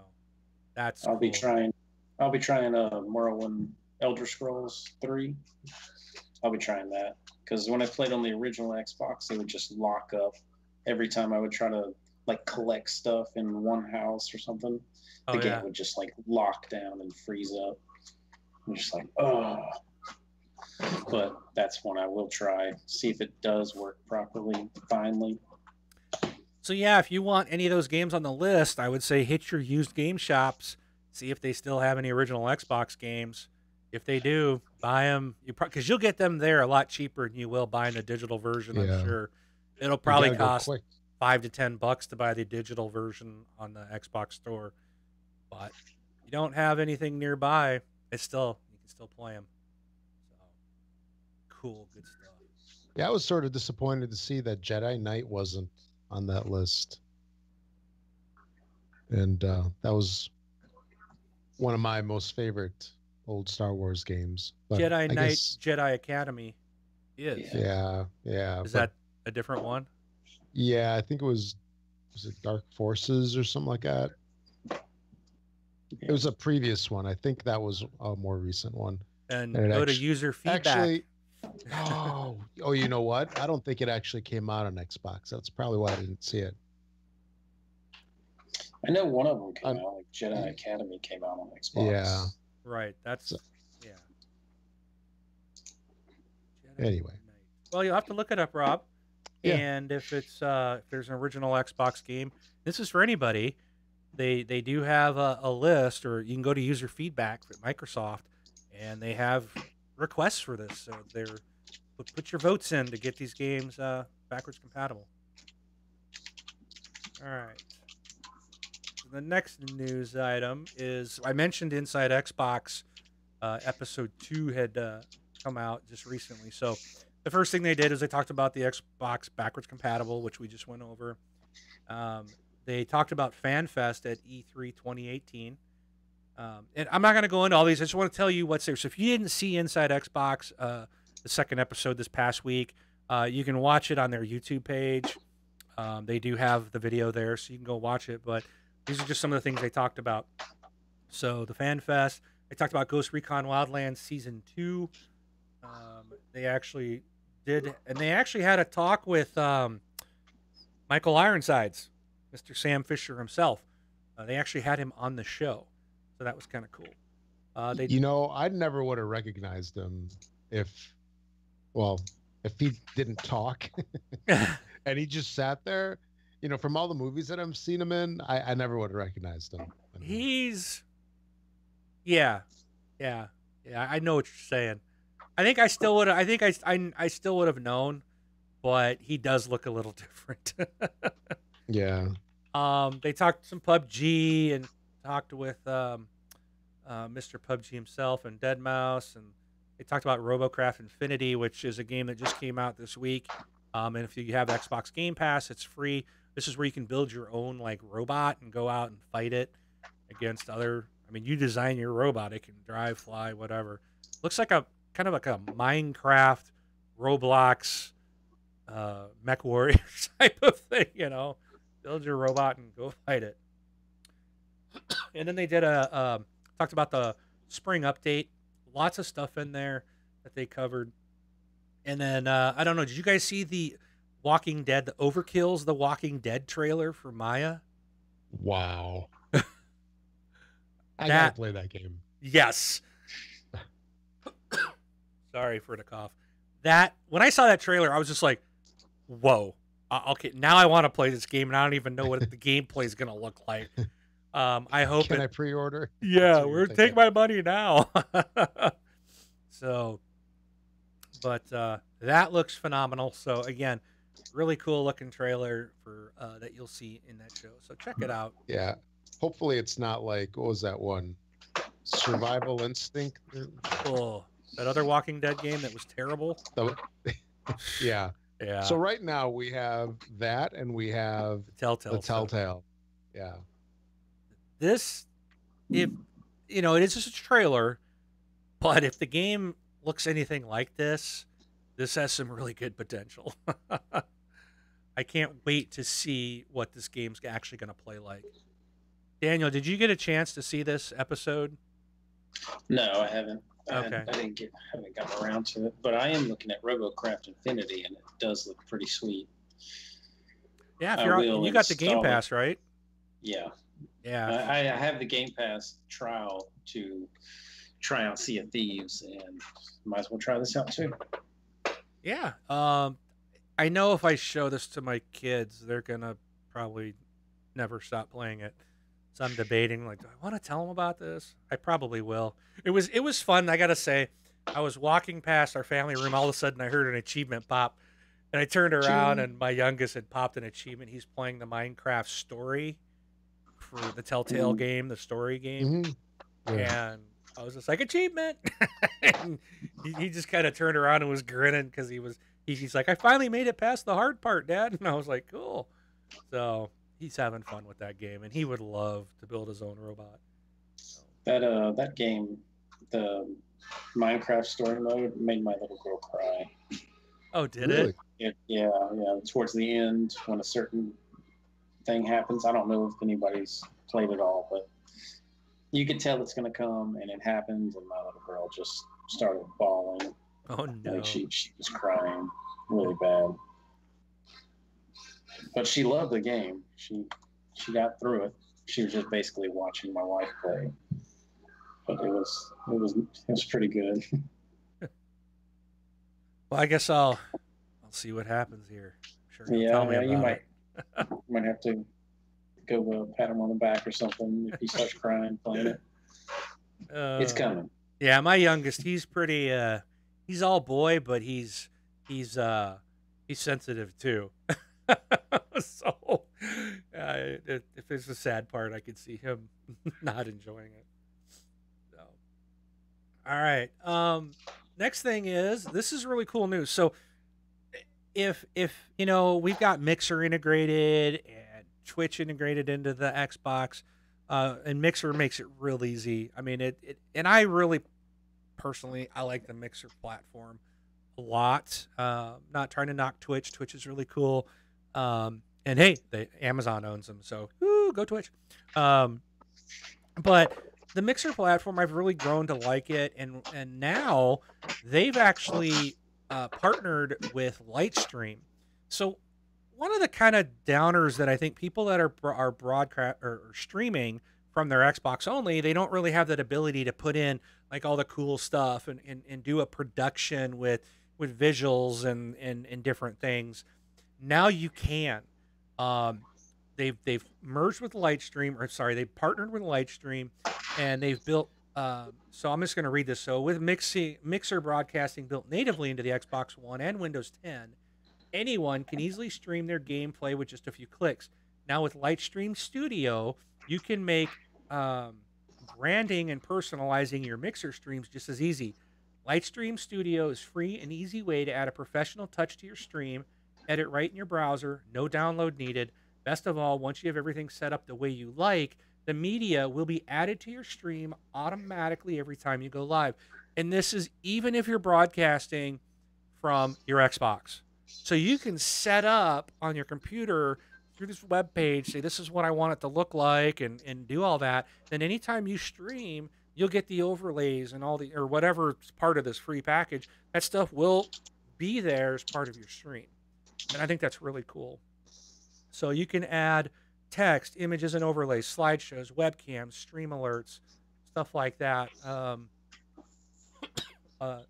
that's I'll cool. be trying Morrowind Elder Scrolls 3. I'll be trying that because when I played on the original Xbox, it would just lock up every time I would try to like collect stuff in one house or something. The game would just like lock down and freeze up. I'm just like, oh. But that's one I will try. See if it does work properly finally. So yeah, if you want any of those games on the list, I would say hit your used game shops, see if they still have any original Xbox games. If they do, buy them. Because you'll get them there a lot cheaper than you will buying the digital version. Yeah. I'm sure it'll probably cost $5 to $10 to buy the digital version on the Xbox store. But if you don't have anything nearby, you can still play them. So cool, good stuff. Yeah, I was sort of disappointed to see that Jedi Knight wasn't on that list, and that was one of my most favorite old Star Wars games. But Jedi Knight Jedi Academy is. Yeah. Is that a different one? Yeah, I think was it Dark Forces or something like that? It was a previous one. I think that was a more recent one. And go to user feedback. Actually, Oh, you know what? I don't think it actually came out on Xbox. That's probably why I didn't see it. I know one of them came Um, out, like Jedi Academy came out on Xbox. Yeah. Right. That's So, yeah. Anyway. Knight. Well, you'll have to look it up, Rob. Yeah. And if there's an original Xbox game, this is for anybody. They do have a list, or you can go to user feedback at Microsoft, and they have requests for this. So they're put your votes in to get these games backwards compatible. All right. So the next news item is, I mentioned Inside Xbox episode 2 had come out just recently. So the first thing they did is they talked about the Xbox backwards compatible, which we just went over. They talked about FanFest at E3 2018. And I'm not going to go into all these. I just want to tell you what's there. So if you didn't see Inside Xbox, the second episode this past week, you can watch it on their YouTube page. They do have the video there, so you can go watch it. But these are just some of the things they talked about. So the FanFest, they talked about Ghost Recon Wildlands Season 2. They actually did, and they actually had a talk with Michael Ironsides, Mr. Sam Fisher himself. They actually had him on the show, so that was kind of cool. I never would have recognized him if he didn't talk and he just sat there. From all the movies that I've seen him in, I never would have recognized him. Yeah. I know what you're saying. I think I still would. I think I still would have known, but he does look a little different. Yeah. They talked some PUBG and talked with Mr. PUBG himself and Deadmau5, and they talked about RoboCraft Infinity, which is a game that just came out this week. And if you have Xbox Game Pass, it's free. This is where you can build your own robot and go out and fight it against other. I mean, you design your robot; it can drive, fly, whatever. Looks like a kind of like a Minecraft, Roblox, Mech Warriors type of thing. Build your robot and go fight it. And then they did talked about the spring update. Lots of stuff in there that they covered. And then I don't know. Did you guys see the Walking Dead, the Overkill's The Walking Dead trailer for Maya? Wow. I gotta play that game. Yes. Sorry for the cough. When I saw that trailer, I was just like, whoa. Okay, now I want to play this game, and I don't even know what the gameplay is going to look like. I hope. Can I pre-order? Yeah, take my money now. So, but that looks phenomenal. So again, really cool looking trailer for that you'll see in that show. So check it out. Yeah. Hopefully it's not like, what was that one? Survival Instinct? Oh, that other Walking Dead game that was terrible. Yeah. Yeah. So right now we have that, and we have the Telltale. Stuff. Yeah. This, it is just a trailer, but if the game looks anything like this has some really good potential. I can't wait to see what this game's actually going to play like. Daniel, did you get a chance to see this episode? No, I haven't. Okay. I haven't gotten around to it, but I am looking at RoboCraft Infinity, and it does look pretty sweet. Yeah, you got the Game Pass, right? Yeah. Yeah. I have the Game Pass trial to try out Sea of Thieves, and might as well try this out too. Yeah. I know if I show this to my kids, they're gonna probably never stop playing it. So I'm debating, do I want to tell them about this? I probably will. It was fun. I gotta say, I was walking past our family room. All of a sudden, I heard an achievement pop, and I turned around, and my youngest had popped an achievement. He's playing the Minecraft story for the Telltale game, the story game, and I was just like, achievement. And he just kind of turned around and was grinning because he's like, I finally made it past the hard part, Dad. And I was like, cool. So he's having fun with that game, and he would love to build his own robot. So. That game, the Minecraft story mode, made my little girl cry. Oh, did it? Yeah. Towards the end, when a certain thing happens, I don't know if anybody's played it all, but you could tell it's going to come, and it happened, and my little girl just started bawling. Oh no. Like she was crying really bad. But she loved the game. She got through it. She was just basically watching my wife play. But it was pretty good. Well, I guess I'll see what happens here. I'm sure you'll tell me Yeah, about you it. might have to go pat him on the back or something if he starts crying playing it. It's coming. Yeah, my youngest, he's pretty he's all boy, but he's sensitive too. So if it's a sad part, I could see him not enjoying it. So all right. Next thing is, this is really cool news. So if we've got Mixer integrated and Twitch integrated into the Xbox, and Mixer makes it real easy. I mean, and I really personally, I like the Mixer platform a lot. Not trying to knock Twitch. Twitch is really cool. And hey, Amazon owns them, so go Twitch. But the Mixer platform, I've really grown to like it, and now they've actually partnered with Lightstream. So one of the kind of downers that I think people that are broadcast or streaming from their Xbox only, they don't really have that ability to put in like all the cool stuff and do a production with visuals and different things. Now you can. They've merged with Lightstream, or sorry, they partnered with Lightstream, and they've built. So I'm just going to read this. So with Mixer broadcasting built natively into the Xbox One and Windows 10, anyone can easily stream their gameplay with just a few clicks. Now with Lightstream Studio, you can make branding and personalizing your Mixer streams just as easy. Lightstream Studio is free and easy way to add a professional touch to your stream. Edit right in your browser, no download needed. Best of all, once you have everything set up the way you like, the media will be added to your stream automatically every time you go live. And this is even if you're broadcasting from your Xbox. So you can set up on your computer through this web page, say this is what I want it to look like, and do all that. Then anytime you stream, you'll get the overlays and all the, or whatever part of this free package. That stuff will be there as part of your stream. And I think that's really cool. So you can add text, images and overlays, slideshows, webcams, stream alerts, stuff like that.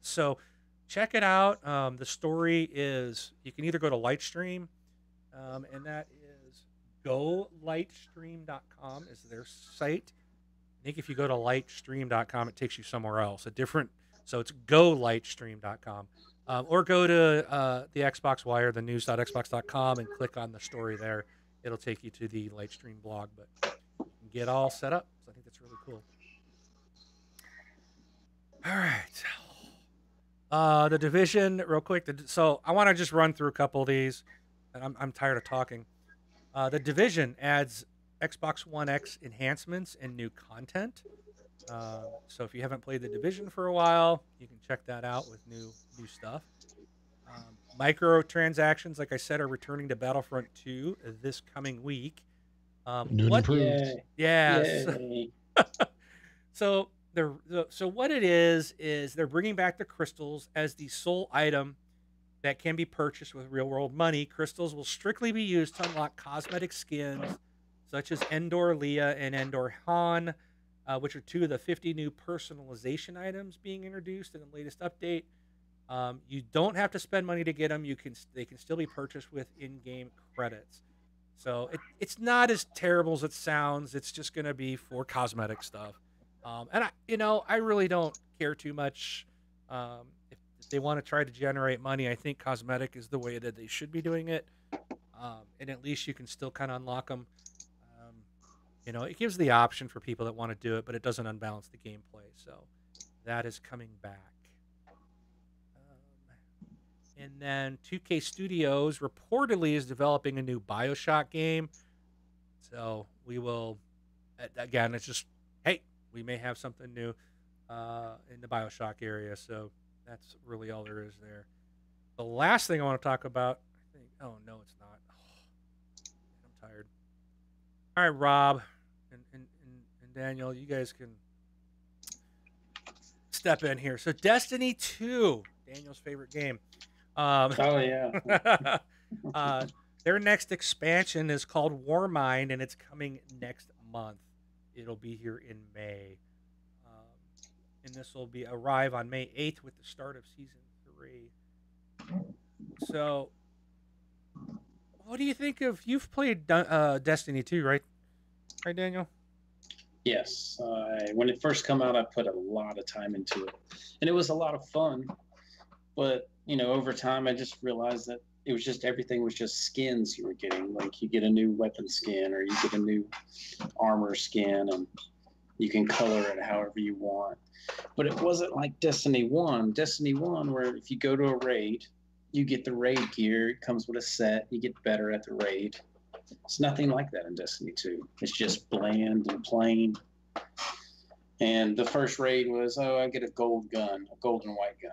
So check it out. The story is, you can either go to Lightstream, and that is golightstream.com is their site. I think if you go to lightstream.com, it takes you somewhere else, so it's golightstream.com. Or go to the Xbox Wire, the news.xbox.com, and click on the story there. It'll take you to the Lightstream blog, but you can get all set up. So I think that's really cool. All right. The Division, real quick. So I want to just run through a couple of these, and I'm tired of talking. The Division adds Xbox One X enhancements and new content. So if you haven't played the Division for a while, you can check that out with new stuff. Microtransactions, like I said, are returning to Battlefront 2 this coming week. So what it is they're bringing back the crystals as the sole item that can be purchased with real-world money. Crystals will strictly be used to unlock cosmetic skins such as Endor Leia and Endor Han, which are two of the 50 new personalization items being introduced in the latest update. You don't have to spend money to get them. They can still be purchased with in-game credits. So it's not as terrible as it sounds. It's just going to be for cosmetic stuff. And I really don't care too much. If they want to try to generate money, I think cosmetic is the way that they should be doing it. And at least you can still kind of unlock them. It gives the option for people that want to do it, but it doesn't unbalance the gameplay. So that is coming back. And then 2K Studios reportedly is developing a new BioShock game. So we will, again, it's just, hey, we may have something new in the BioShock area. So that's really all there is there. The last thing I want to talk about, I think, oh, no, it's not. Oh, I'm tired. All right, Rob and Daniel, you guys can step in here. So Destiny 2 Daniel's favorite game. Oh yeah. Their next expansion is called Warmind, and it's coming next month. It'll be here in May, and this will be arrive on May 8th with the start of season 3. So, what do you think of? You've played Destiny 2, right? Right, Daniel? Yes. When it first came out, I put a lot of time into it, and it was a lot of fun. But over time, I just realized that it was just everything was just skins you were getting. Like you get a new weapon skin, or you get a new armor skin, and you can color it however you want. But it wasn't like Destiny 1. Destiny 1, where if you go to a raid, you get the raid gear. It comes with a set. You get better at the raid. It's nothing like that in Destiny 2. It's just bland and plain. And the first raid was, oh, I get a gold gun, a gold and white gun.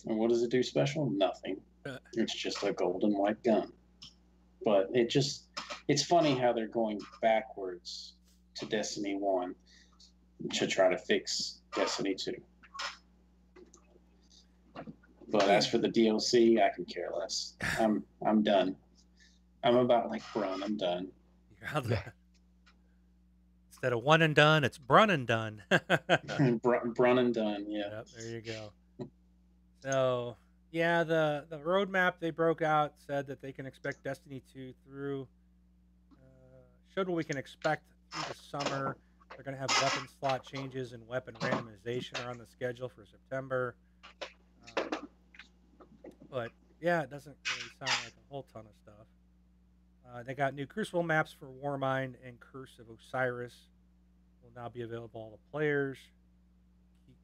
And what does it do special? Nothing. It's just a gold and white gun. But it's funny how they're going backwards to Destiny 1 to try to fix Destiny 2. But as for the DLC, I can care less. I'm done. I'm about like Brun. I'm done. Instead of one and done, it's Brun and done. Brun and done. Yeah. Yep, there you go. So yeah, the roadmap they broke out said that they can expect Destiny 2 through. Showed what we can expect through the summer. They're going to have weapon slot changes and weapon randomization are on the schedule for September. But yeah, it doesn't really sound like a whole ton of stuff. They got new Crucible maps for Warmind and Curse of Osiris. Will now be available to all the players.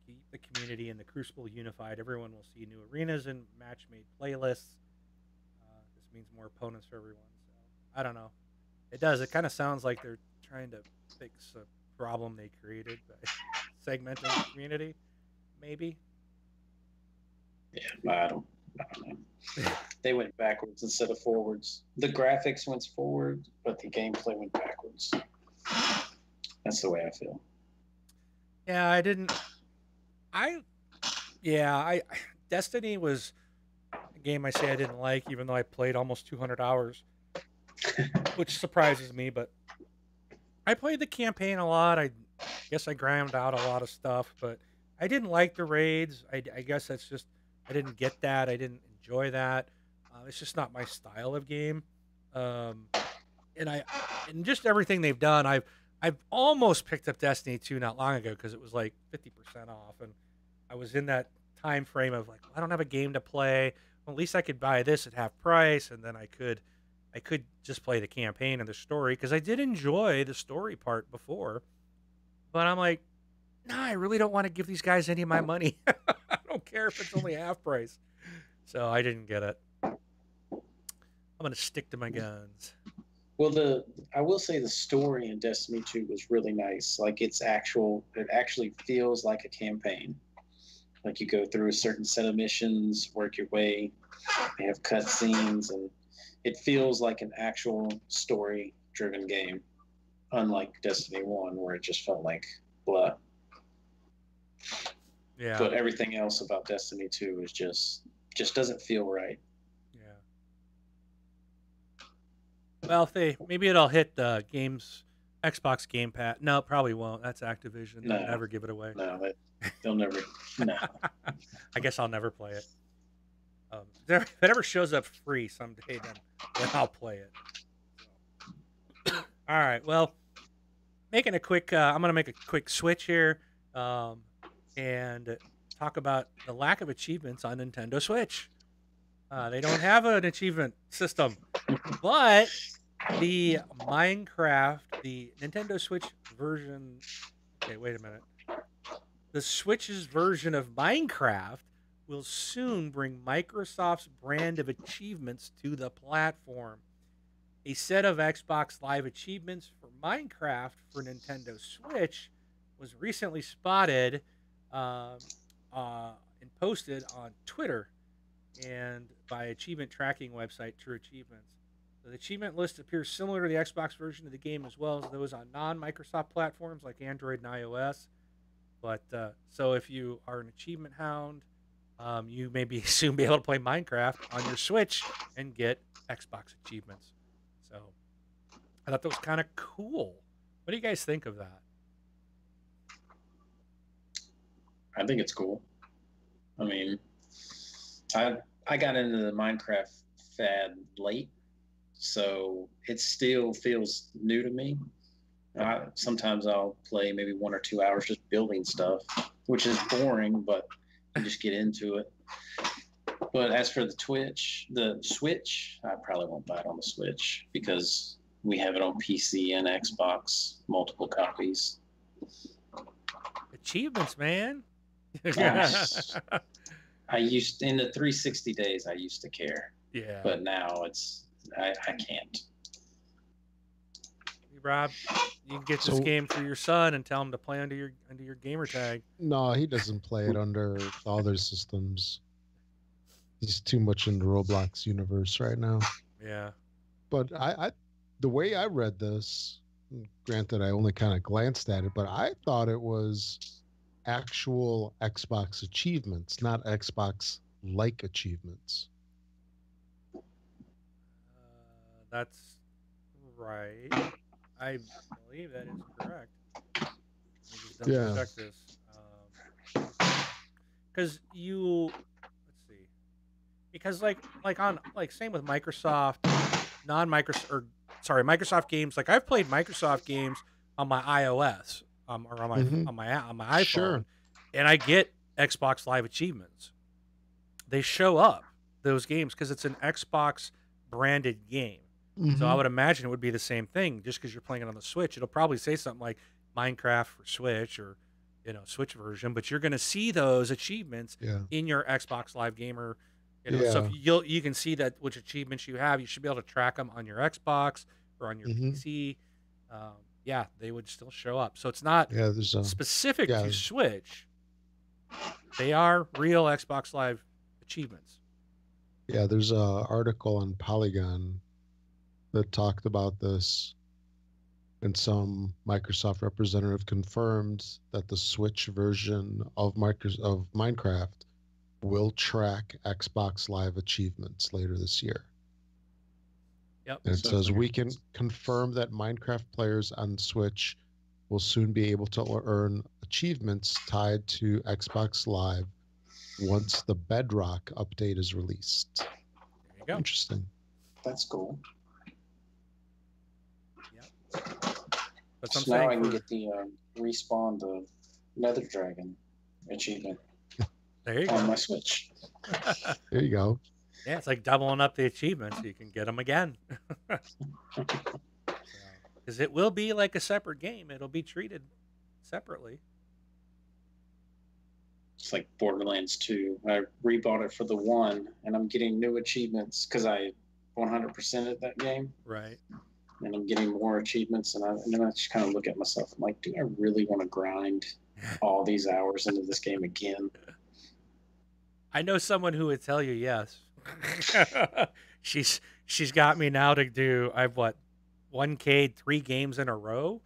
Keep the community and the Crucible unified. Everyone will see new arenas and match-made playlists. This means more opponents for everyone. So I don't know. It does. It kind of sounds like they're trying to fix a problem they created by segmenting the community. Maybe. Yeah, I don't know. They went backwards instead of forwards. The graphics went forward, but the gameplay went backwards. That's the way I feel. Yeah, Destiny was a game I say I didn't like, even though I played almost 200 hours, which surprises me, but I played the campaign a lot. I guess I ground out a lot of stuff, but I didn't like the raids. I guess that's just, I didn't get that. I didn't enjoy that. It's just not my style of game. And just everything they've done, I've almost picked up Destiny 2 not long ago because it was like 50% off, and I was in that time frame of like, I don't have a game to play. Well, at least I could buy this at half price, and then I could just play the campaign and the story because I did enjoy the story part before. But I'm like, nah, I really don't want to give these guys any of my money. I don't care if it's only half price. So I didn't get it. I'm gonna stick to my guns. Well, I will say the story in Destiny 2 was really nice. Like it actually feels like a campaign. Like you go through a certain set of missions, work your way. They have cutscenes, and it feels like an actual story-driven game, unlike Destiny 1, where it just felt like blah. Yeah. But everything else about Destiny 2 is just doesn't feel right. Yeah. Well, maybe it'll hit the Xbox Game Pass. No, it probably won't. That's Activision. They'll never give it away. No, they'll never. No. I guess I'll never play it. If it ever shows up free someday, then I'll play it. So. All right. Well, I'm gonna make a quick switch here, and talk about the lack of achievements on Nintendo Switch. They don't have an achievement system, but the Nintendo Switch version. Okay, wait a minute. The Switch's version of Minecraft will soon bring Microsoft's brand of achievements to the platform. A set of Xbox Live achievements for Minecraft for Nintendo Switch was recently spotted and posted on Twitter and by achievement tracking website True Achievements. The achievement list appears similar to the Xbox version of the game as well as those on non-Microsoft platforms like Android and iOS. But so if you are an achievement hound, you may be soon be able to play Minecraft on your Switch and get Xbox achievements. So I thought that was kind of cool. What do you guys think of that? I think it's cool. I mean, I got into the Minecraft fad late, so it still feels new to me. Sometimes I'll play maybe 1 or 2 hours just building stuff, which is boring, but you just get into it. But as for the Switch, I probably won't buy it on the Switch because we have it on PC and Xbox, multiple copies. Achievements, man. Gosh. In the 360 days, I used to care. Yeah. But now I can't. Rob, you can get this game for your son and tell him to play under your gamer tag. No, he doesn't play it under other systems. He's too much in the Roblox universe right now. Yeah. But the way I read this, granted, I only kind of glanced at it, but I thought it was actual Xbox achievements, not Xbox-like achievements. That's right. I believe that is correct. Let me just double check this. Because let's see. Because like same with Microsoft, Microsoft games. Like I've played Microsoft games on my iOS, or on my iPhone, sure. And I get Xbox Live achievements. They show up, those games, because it's an Xbox branded game. So I would imagine it would be the same thing. Just because you're playing it on the Switch, it'll probably say something like Minecraft for Switch, or Switch version. But you're going to see those achievements in your Xbox Live Gamer. So if you can see that which achievements you have. You should be able to track them on your Xbox or on your PC. They would still show up. So it's not specific to Switch. They are real Xbox Live achievements. Yeah, there's an article on Polygon that talked about this, and some Microsoft representative confirmed that the Switch version of Minecraft will track Xbox Live achievements later this year. Yep. And it says we can confirm that Minecraft players on Switch will soon be able to earn achievements tied to Xbox Live once the Bedrock update is released. There you go. Interesting. That's cool. That's so now I can get the respawn the Nether Dragon achievement. There you go. On my Switch. There you go. Yeah, it's like doubling up the achievements. You can get them again. Because it will be like a separate game. It'll be treated separately. It's like Borderlands 2. I rebought it for the 1, and I'm getting new achievements because I 100%ed that game. Right. And I'm getting more achievements, and then I just kind of look at myself. I'm like, do I really want to grind all these hours into this game again? I know someone who would tell you yes. She's got me now to do. I've 1K'd 3 games in a row.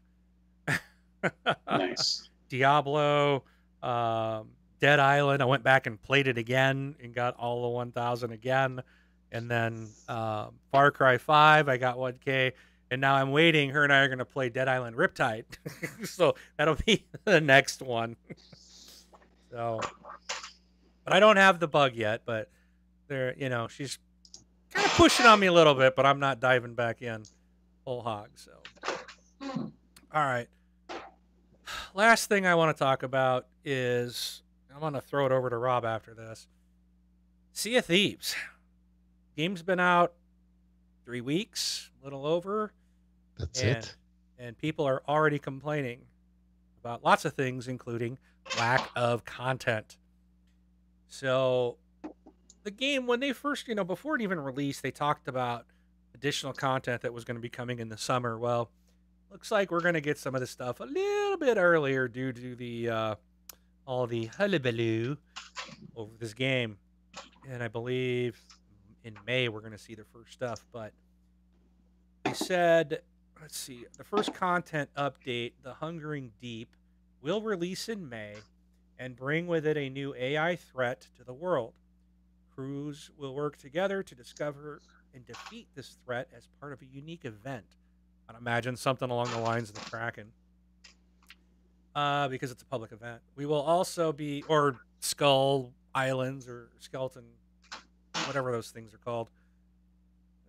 Nice. Diablo, Dead Island. I went back and played it again and got all the 1,000 again, and then Far Cry 5. I got 1K. And now I'm waiting. Her and I are going to play Dead Island Riptide. So that'll be the next one. So, but I don't have the bug yet. But she's kind of pushing on me a little bit. But I'm not diving back in whole hog. So, all right. Last thing I want to talk about is I'm going to throw it over to Rob after this. Sea of Thieves. Game's been out 3 weeks, a little over. That's it. And people are already complaining about lots of things, including lack of content. So the game, when they first, before it even released, they talked about additional content that was going to be coming in the summer. Well, looks like we're going to get some of this stuff a little bit earlier due to the all the hullabaloo over this game. And I believe in May we're going to see the first stuff. But they said, let's see, the first content update, The Hungering Deep, will release in May. and bring with it a new AI threat to the world. Crews will work together to discover and defeat this threat as part of a unique event. I'd imagine something along the lines of the Kraken, because it's a public event. We will also be, or Skull Islands or Skeleton, whatever those things are called,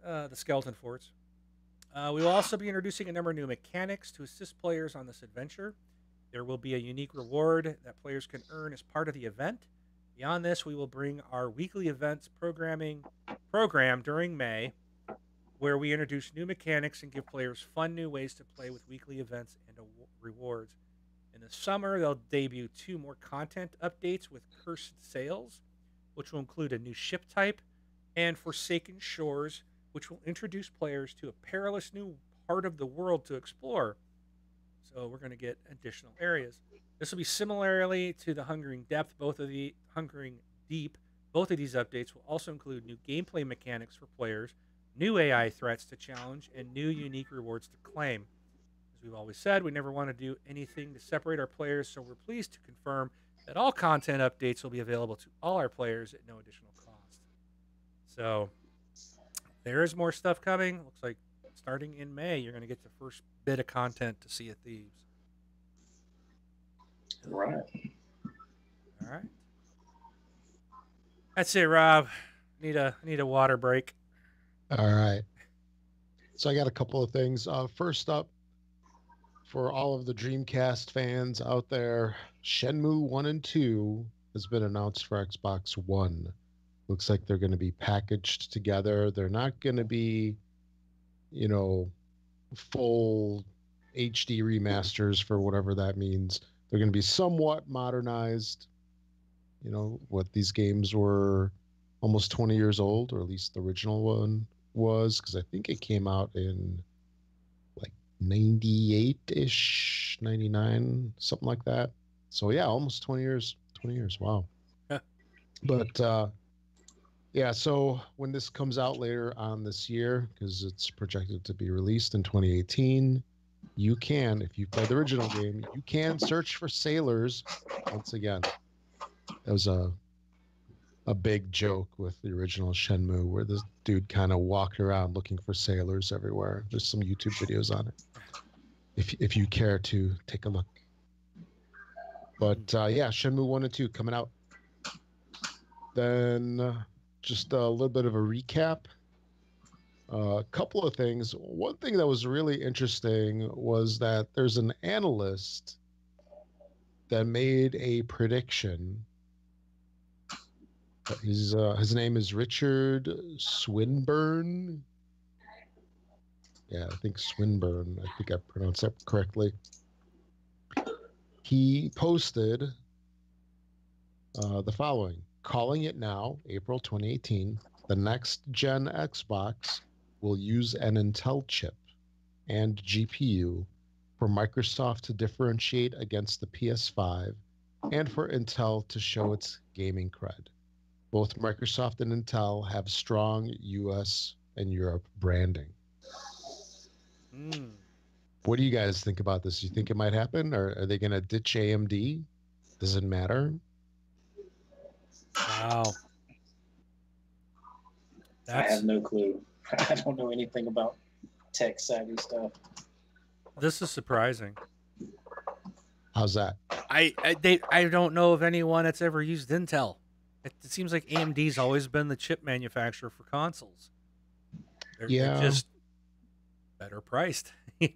the Skeleton Forts. We will also be introducing a number of new mechanics to assist players on this adventure. There will be a unique reward that players can earn as part of the event. Beyond this, we will bring our weekly events program during May, where we introduce new mechanics and give players fun new ways to play with weekly events and rewards. In the summer, they'll debut 2 more content updates with Cursed Sails, which will include a new ship type, and Forsaken Shores, which will introduce players to a perilous new part of the world to explore. So we're going to get additional areas. This will be similarly to the Hungering Depth, Hungering Deep. Both of these updates will also include new gameplay mechanics for players, new AI threats to challenge, and new unique rewards to claim. As we've always said, we never want to do anything to separate our players, so we're pleased to confirm that all content updates will be available to all our players at no additional cost. So there is more stuff coming. Looks like starting in May, you're going to get the first bit of content to Sea of Thieves. Right. All right. That's it, Rob. Need a water break. All right. So I got a couple of things. First up, for all of the Dreamcast fans out there, Shenmue 1 and 2 has been announced for Xbox One. Looks like they're going to be packaged together. They're not going to be, full HD remasters for whatever that means. They're going to be somewhat modernized. What these games were almost 20 years old, or at least the original one was, because I think it came out in like 98-ish, 99, something like that. So yeah, almost 20 years. 20 years. Wow. Yeah. But yeah, so when this comes out later on this year, because it's projected to be released in 2018, you can, if you play the original game, you can search for sailors once again. That was a big joke with the original Shenmue, where this dude kind of walked around looking for sailors everywhere. There's some YouTube videos on it, if you care to take a look. But yeah, Shenmue 1 and 2 coming out. Then just a little bit of a recap. A couple of things. One thing that was really interesting was that there's an analyst that made a prediction. His name is Richard Swinburne. Yeah, I think Swinburne. I think I pronounced that correctly. He posted the following: calling it now, April 2018, the next gen Xbox will use an Intel chip and GPU for Microsoft to differentiate against the PS5 and for Intel to show its gaming cred. Both Microsoft and Intel have strong US and Europe branding. What do you guys think about this? You think it might happen, or are they going to ditch AMD? Does it matter? Wow. I have no clue. I don't know anything about tech savvy stuff. This is surprising. How's that? I don't know of anyone that's ever used Intel. It seems like AMD's always been the chip manufacturer for consoles. They're just better priced, This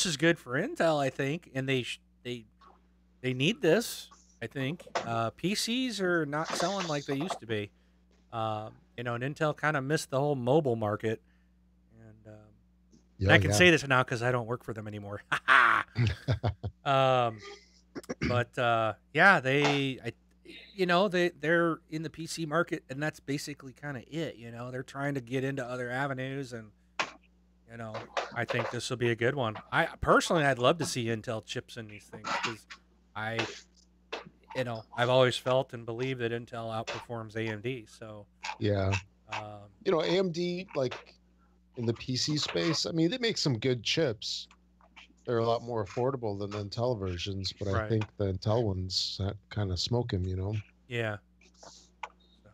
is good for Intel, I think, and they need this. I think PCs are not selling like they used to be. And Intel kind of missed the whole mobile market. And I can say this now because I don't work for them anymore. But yeah, they're in the PC market, and that's basically kind of it. They're trying to get into other avenues, and I think this will be a good one. I'd love to see Intel chips in these things, because I've always felt and believed that Intel outperforms AMD. So yeah, AMD, like in the PC space, I mean, they make some good chips, they're a lot more affordable than the Intel versions, but I Right. think the Intel ones kind of smoke him, you know. Yeah.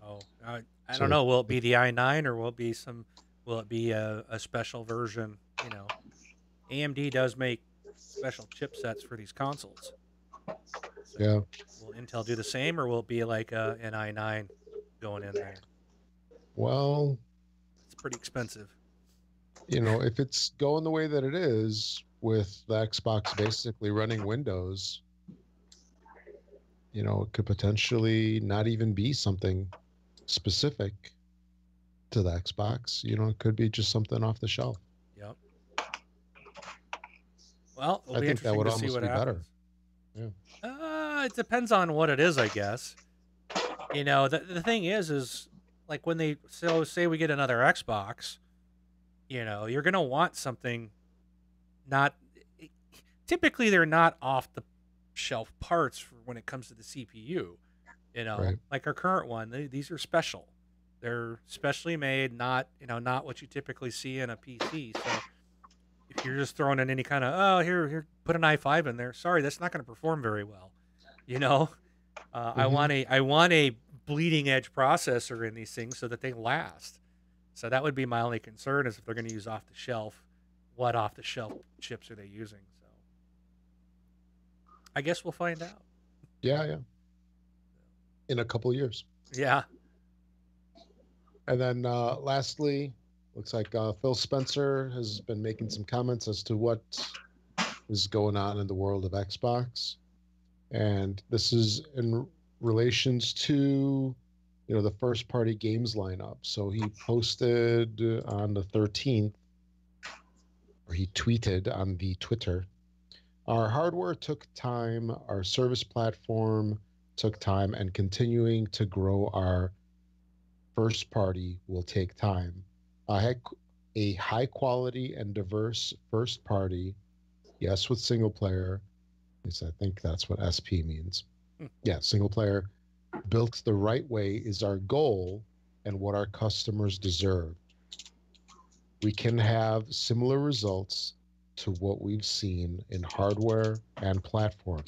So I don't So know. Will it be the i9 or will it be some? Will it be a special version? You know, AMD does make special chipsets for these consoles. So yeah, will Intel do the same, or will it be like an i9 going in there? well, It's pretty expensive. you know, if it's going the way that it is with the Xbox basically running Windows, you know, it could potentially not even be something specific to the Xbox. You know, it could be just something off the shelf. Yep. Well, it'll I be think that interesting would to see almost what be better. happens. Yeah. It depends on what it is, I guess. You know, the thing is like when they say we get another Xbox, you know, you're gonna want something not. Typically, they're not off the shelf parts for when it comes to the CPU. You know, Right. like our current one, these are special. They're specially made, not not what you typically see in a PC. So if you're just throwing in any kind of here, put an i5 in there. Sorry, that's not going to perform very well. You know, Hmm. I want a bleeding edge processor in these things so that they last. So that would be my only concern is if they're going to use off the shelf, what off the shelf chips are they using? So I guess we'll find out. Yeah, yeah. In a couple of years. Yeah. And then lastly, looks like Phil Spencer has been making some comments as to what is going on in the world of Xbox. And this is in relations to, you know, the first party games lineup. So he posted on the 13th, or he tweeted on the Twitter, our hardware took time, our service platform took time, and continuing to grow our first party will take time. A high quality and diverse first party, yes, with single player, yes, I think that's what SP means. Yeah, single player, built the right way is our goal and what our customers deserve. We can have similar results to what we've seen in hardware and platform.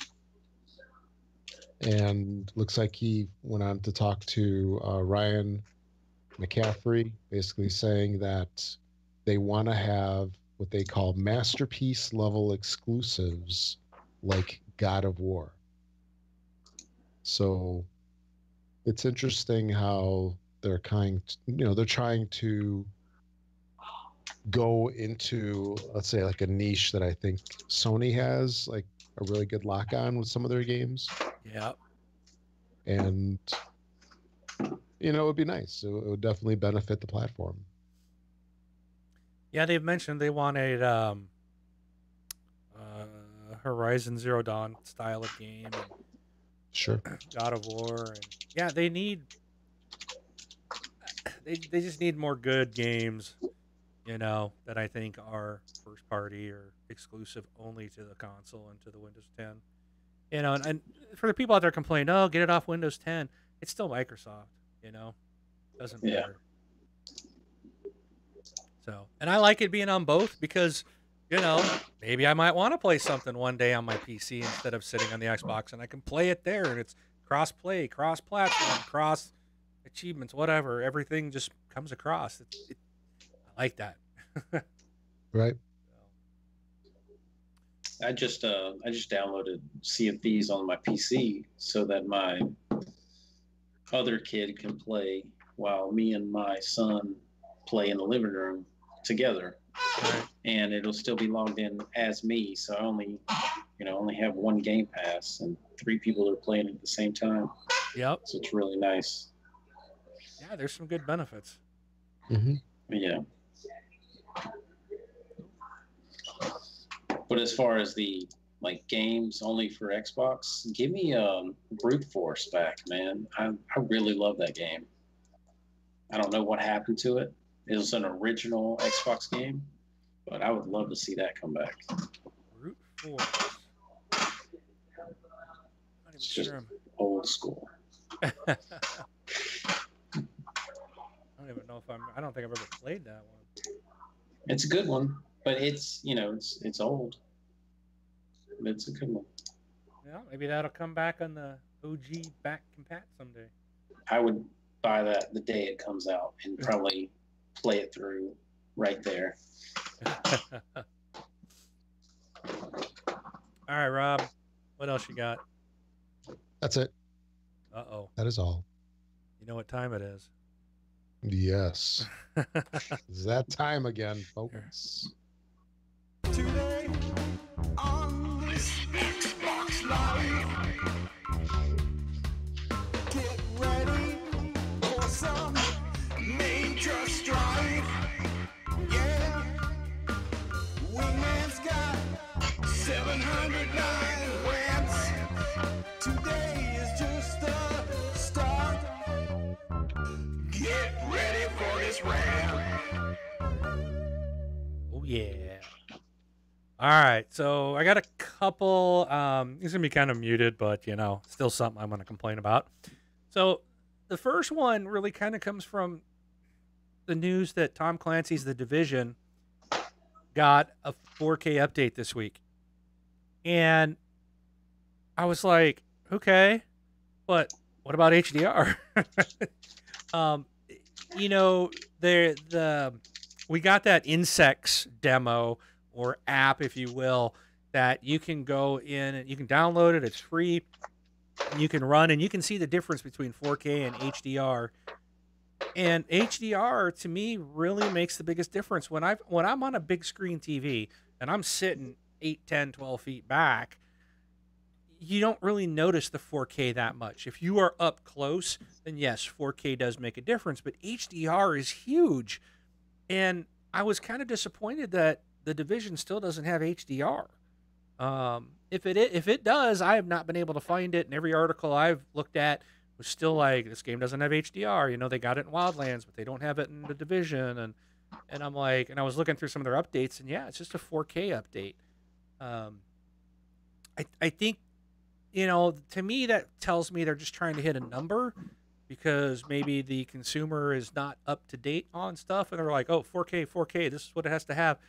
And looks like he went on to talk to Ryan McCaffrey, basically saying that they want to have what they call masterpiece level exclusives like God of War. So it's interesting how they're trying to go into, let's say, like a niche that I think Sony has like a really good lock on with some of their games. Yeah. And you know, it would be nice. It would definitely benefit the platform. Yeah, they've mentioned they wanted Horizon Zero Dawn style of game and Sure. God of War, and yeah, they just need more good games, you know, that I think are first party or exclusive only to the console and to the Windows 10. You know, and for the people out there complaining, oh, get it off Windows 10, it's still Microsoft, you know, doesn't Yeah. matter. So, and I like it being on both because, you know, maybe I might want to play something one day on my PC instead of sitting on the Xbox, and I can play it there, and it's cross play, cross platform, cross achievements, whatever. Everything just comes across. I like that. Right. I just downloaded Sea of Thieves on my PC so that my other kid can play while me and my son play in the living room together. Right. And it'll still be logged in as me, so I only have one game pass and 3 people are playing at the same time. Yep. So it's really nice. Yeah, there's some good benefits. Mm-hmm. Yeah. But as far as the like games only for Xbox, give me Brute Force back, man. I really love that game. I don't know what happened to it. It was an original Xbox game, but I would love to see that come back. Brute Force. I'm not even It's just sure. old school. I don't even know if I don't think I've ever played that one. It's a good one, but it's old. It's a good one. Yeah, maybe that'll come back on the OG back compat someday. I would buy that the day it comes out and probably play it through right there. All right, Rob, what else you got? That's it. Uh-oh. That is all. You know what time it is. Yes. It's that time again, folks. Today on this Xbox Live, get ready for some major strife. Yeah, Wingman's got 709 wins. Today is just the start. Get ready for this rant. Oh, yeah. All right, so I got a couple. These are gonna be kind of muted, but you know, still something I'm gonna complain about. So the first one really kind of comes from the news that Tom Clancy's The Division got a 4K update this week, and I was like, okay, but what about HDR? You know, we got that Insects demo, or app, if you will, that you can go in and you can download it. It's free. You can run and you can see the difference between 4K and HDR. And HDR to me really makes the biggest difference when I'm on a big screen TV and I'm sitting 8, 10, 12 feet back. You don't really notice the 4K that much. If you are up close, then yes, 4K does make a difference, but HDR is huge. And I was kind of disappointed that The Division still doesn't have HDR. If it does, I have not been able to find it. And every article I've looked at was still like, this game doesn't have HDR. You know, they got it in Wildlands, but they don't have it in The Division. And I'm like, and I was looking through some of their updates, and yeah, it's just a 4K update. I think, you know, to me that tells me they're just trying to hit a number, because maybe the consumer is not up to date on stuff, and they're like, oh, 4K, this is what it has to have.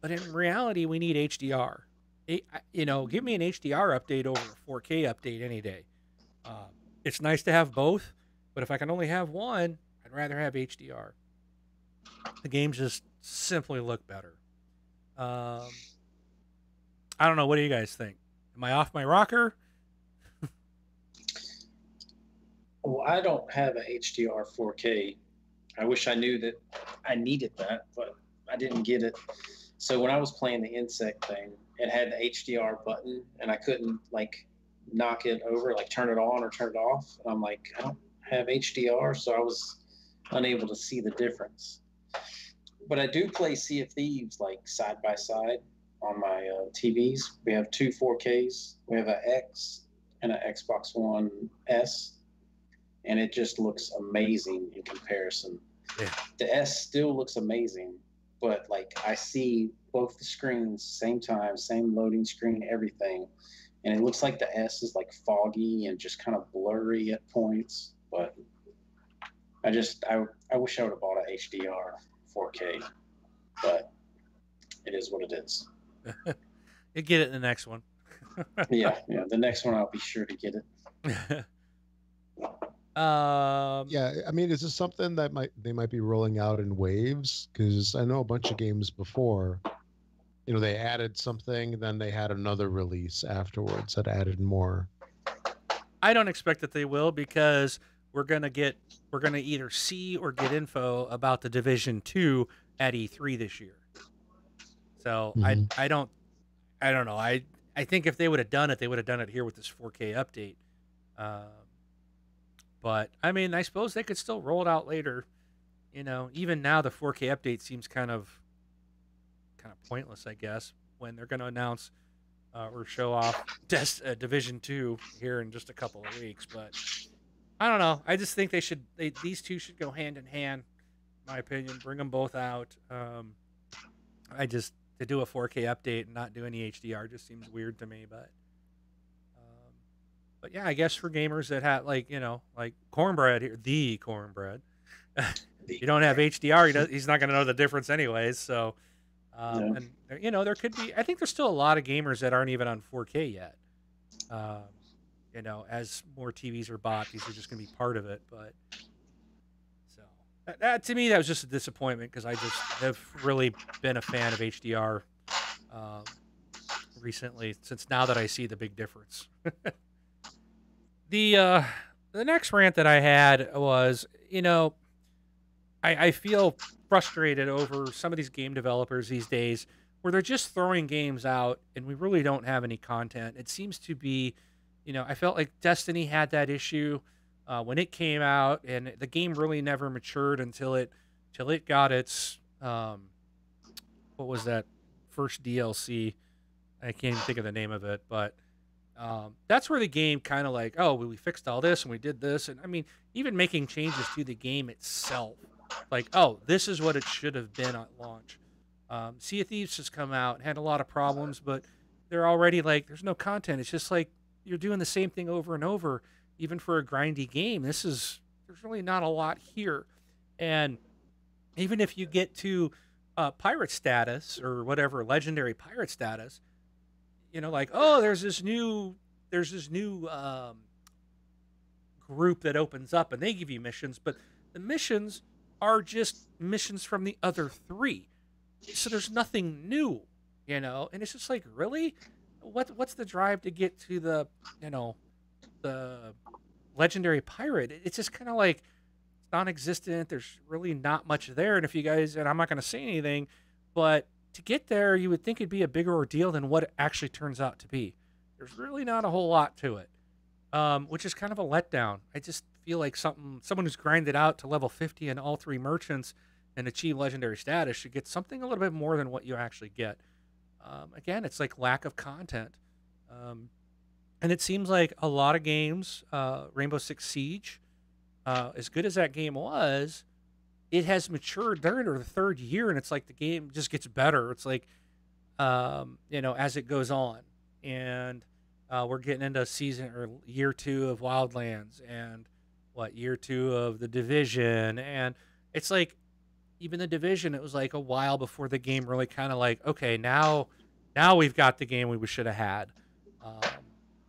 But in reality, we need HDR. You know, give me an HDR update over a 4K update any day. It's nice to have both, but if I can only have one, I'd rather have HDR. The games just simply look better. I don't know. What do you guys think? Am I off my rocker? Well, I don't have a HDR 4K. I wish I knew that I needed that, but I didn't get it. So when I was playing the Insect thing, it had the HDR button, and I couldn't like knock it over, like turn it on or turn it off. And I'm like, I don't have HDR, so I was unable to see the difference. But I do play Sea of Thieves like side by side on my TVs. We have two 4Ks. We have an X and an Xbox One S, and it just looks amazing in comparison. Yeah. The S still looks amazing, but like I see both the screens same time, same loading screen, everything, and it looks like the S is like foggy and just kind of blurry at points. But I wish I would have bought a HDR 4K, but it is what it is. You get it in the next one. yeah, the next one I'll be sure to get it. Yeah, I mean, is this something that they might be rolling out in waves? Because I know a bunch of games before, you know, they added something, then they had another release afterwards that added more. I don't expect that they will, because we're gonna either see or get info about the Division 2 at E3 this year. So I don't know. I think if they would have done it, they would have done it here with this 4K update. But I mean, I suppose they could still roll it out later. You know, even now the 4K update seems kind of pointless, I guess, when they're going to announce or show off Division 2 here in just a couple of weeks. But I don't know. I just think these two should go hand in hand, in my opinion. Bring them both out. To do a 4K update and not do any HDR just seems weird to me. But yeah, I guess for gamers that have like Cornbread here, the Cornbread, you don't have HDR. He's not going to know the difference anyways. So Yeah. And you know, there could be. I think there's still a lot of gamers that aren't even on 4K yet. Um, you know, as more TVs are bought, these are just going to be part of it. But so that to me, that was just a disappointment because I just have really been a fan of HDR um, recently. Since now that I see the big difference. the uh, the next rant that I had was, you know, I feel frustrated over some of these game developers these days where they're just throwing games out and we really don't have any content. It seems to be, you know, I felt like Destiny had that issue when it came out, and the game really never matured till it got its what was that first DLC? I can't even think of the name of it, but that's where the game kind of like, oh, we fixed all this and we did this, and I mean, even making changes to the game itself, like, oh, this is what it should have been at launch. Sea of Thieves has come out and had a lot of problems, but they're already like, there's no content. It's just like you're doing the same thing over and over, even for a grindy game. There's really not a lot here, and even if you get to pirate status or whatever, legendary pirate status, you know, like, oh, there's this new group that opens up and they give you missions, but the missions are just missions from the other three, so there's nothing new, you know. And it's just like, really, what's the drive to get to the, you know, the legendary pirate? It's just kind of like it's non-existent. There's really not much there, and if you guys, and I'm not going to say anything, but to get there, you would think it'd be a bigger ordeal than what it actually turns out to be. There's really not a whole lot to it, which is kind of a letdown. I just feel like someone who's grinded out to level 50 in all three merchants and achieve legendary status should get something a little bit more than what you actually get. Again, it's like lack of content. And it seems like a lot of games, Rainbow Six Siege, as good as that game was, it has matured. They're in their third year, and it's like the game just gets better. It's like, you know, as it goes on. And we're getting into season or year 2 of Wildlands, and year 2 of The Division. And it's like, even The Division, it was like a while before the game really kind of like, okay, now we've got the game we should have had.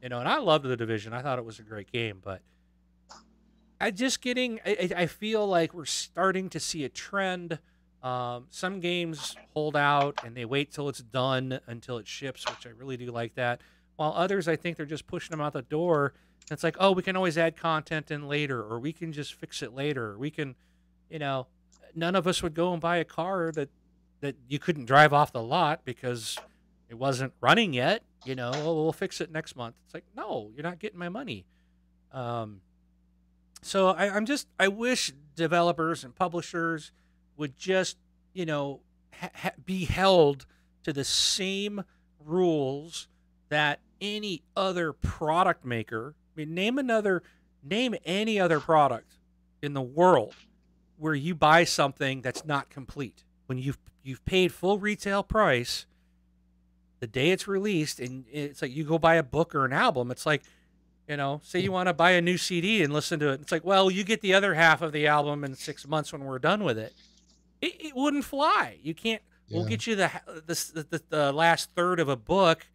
You know, and I loved The Division. I thought it was a great game, but I feel like we're starting to see a trend. Some games hold out and they wait till it's done until it ships, which I really do like that. While others, I think they're just pushing them out the door. And it's like, oh, we can always add content in later, or we can just fix it later. Or we can, you know, none of us would go and buy a car that you couldn't drive off the lot because it wasn't running yet. You know, oh, we'll fix it next month. It's like, no, you're not getting my money. So I wish developers and publishers would just, you know, be held to the same rules that any other product maker. I mean, name any other product in the world where you buy something that's not complete. When you've paid full retail price the day it's released, and it's like you go buy a book or an album. It's like, you know, say you want to buy a new CD and listen to it. It's like, well, you get the other half of the album in 6 months when we're done with it. It wouldn't fly. You can't. Yeah. We'll get you the last third of a book,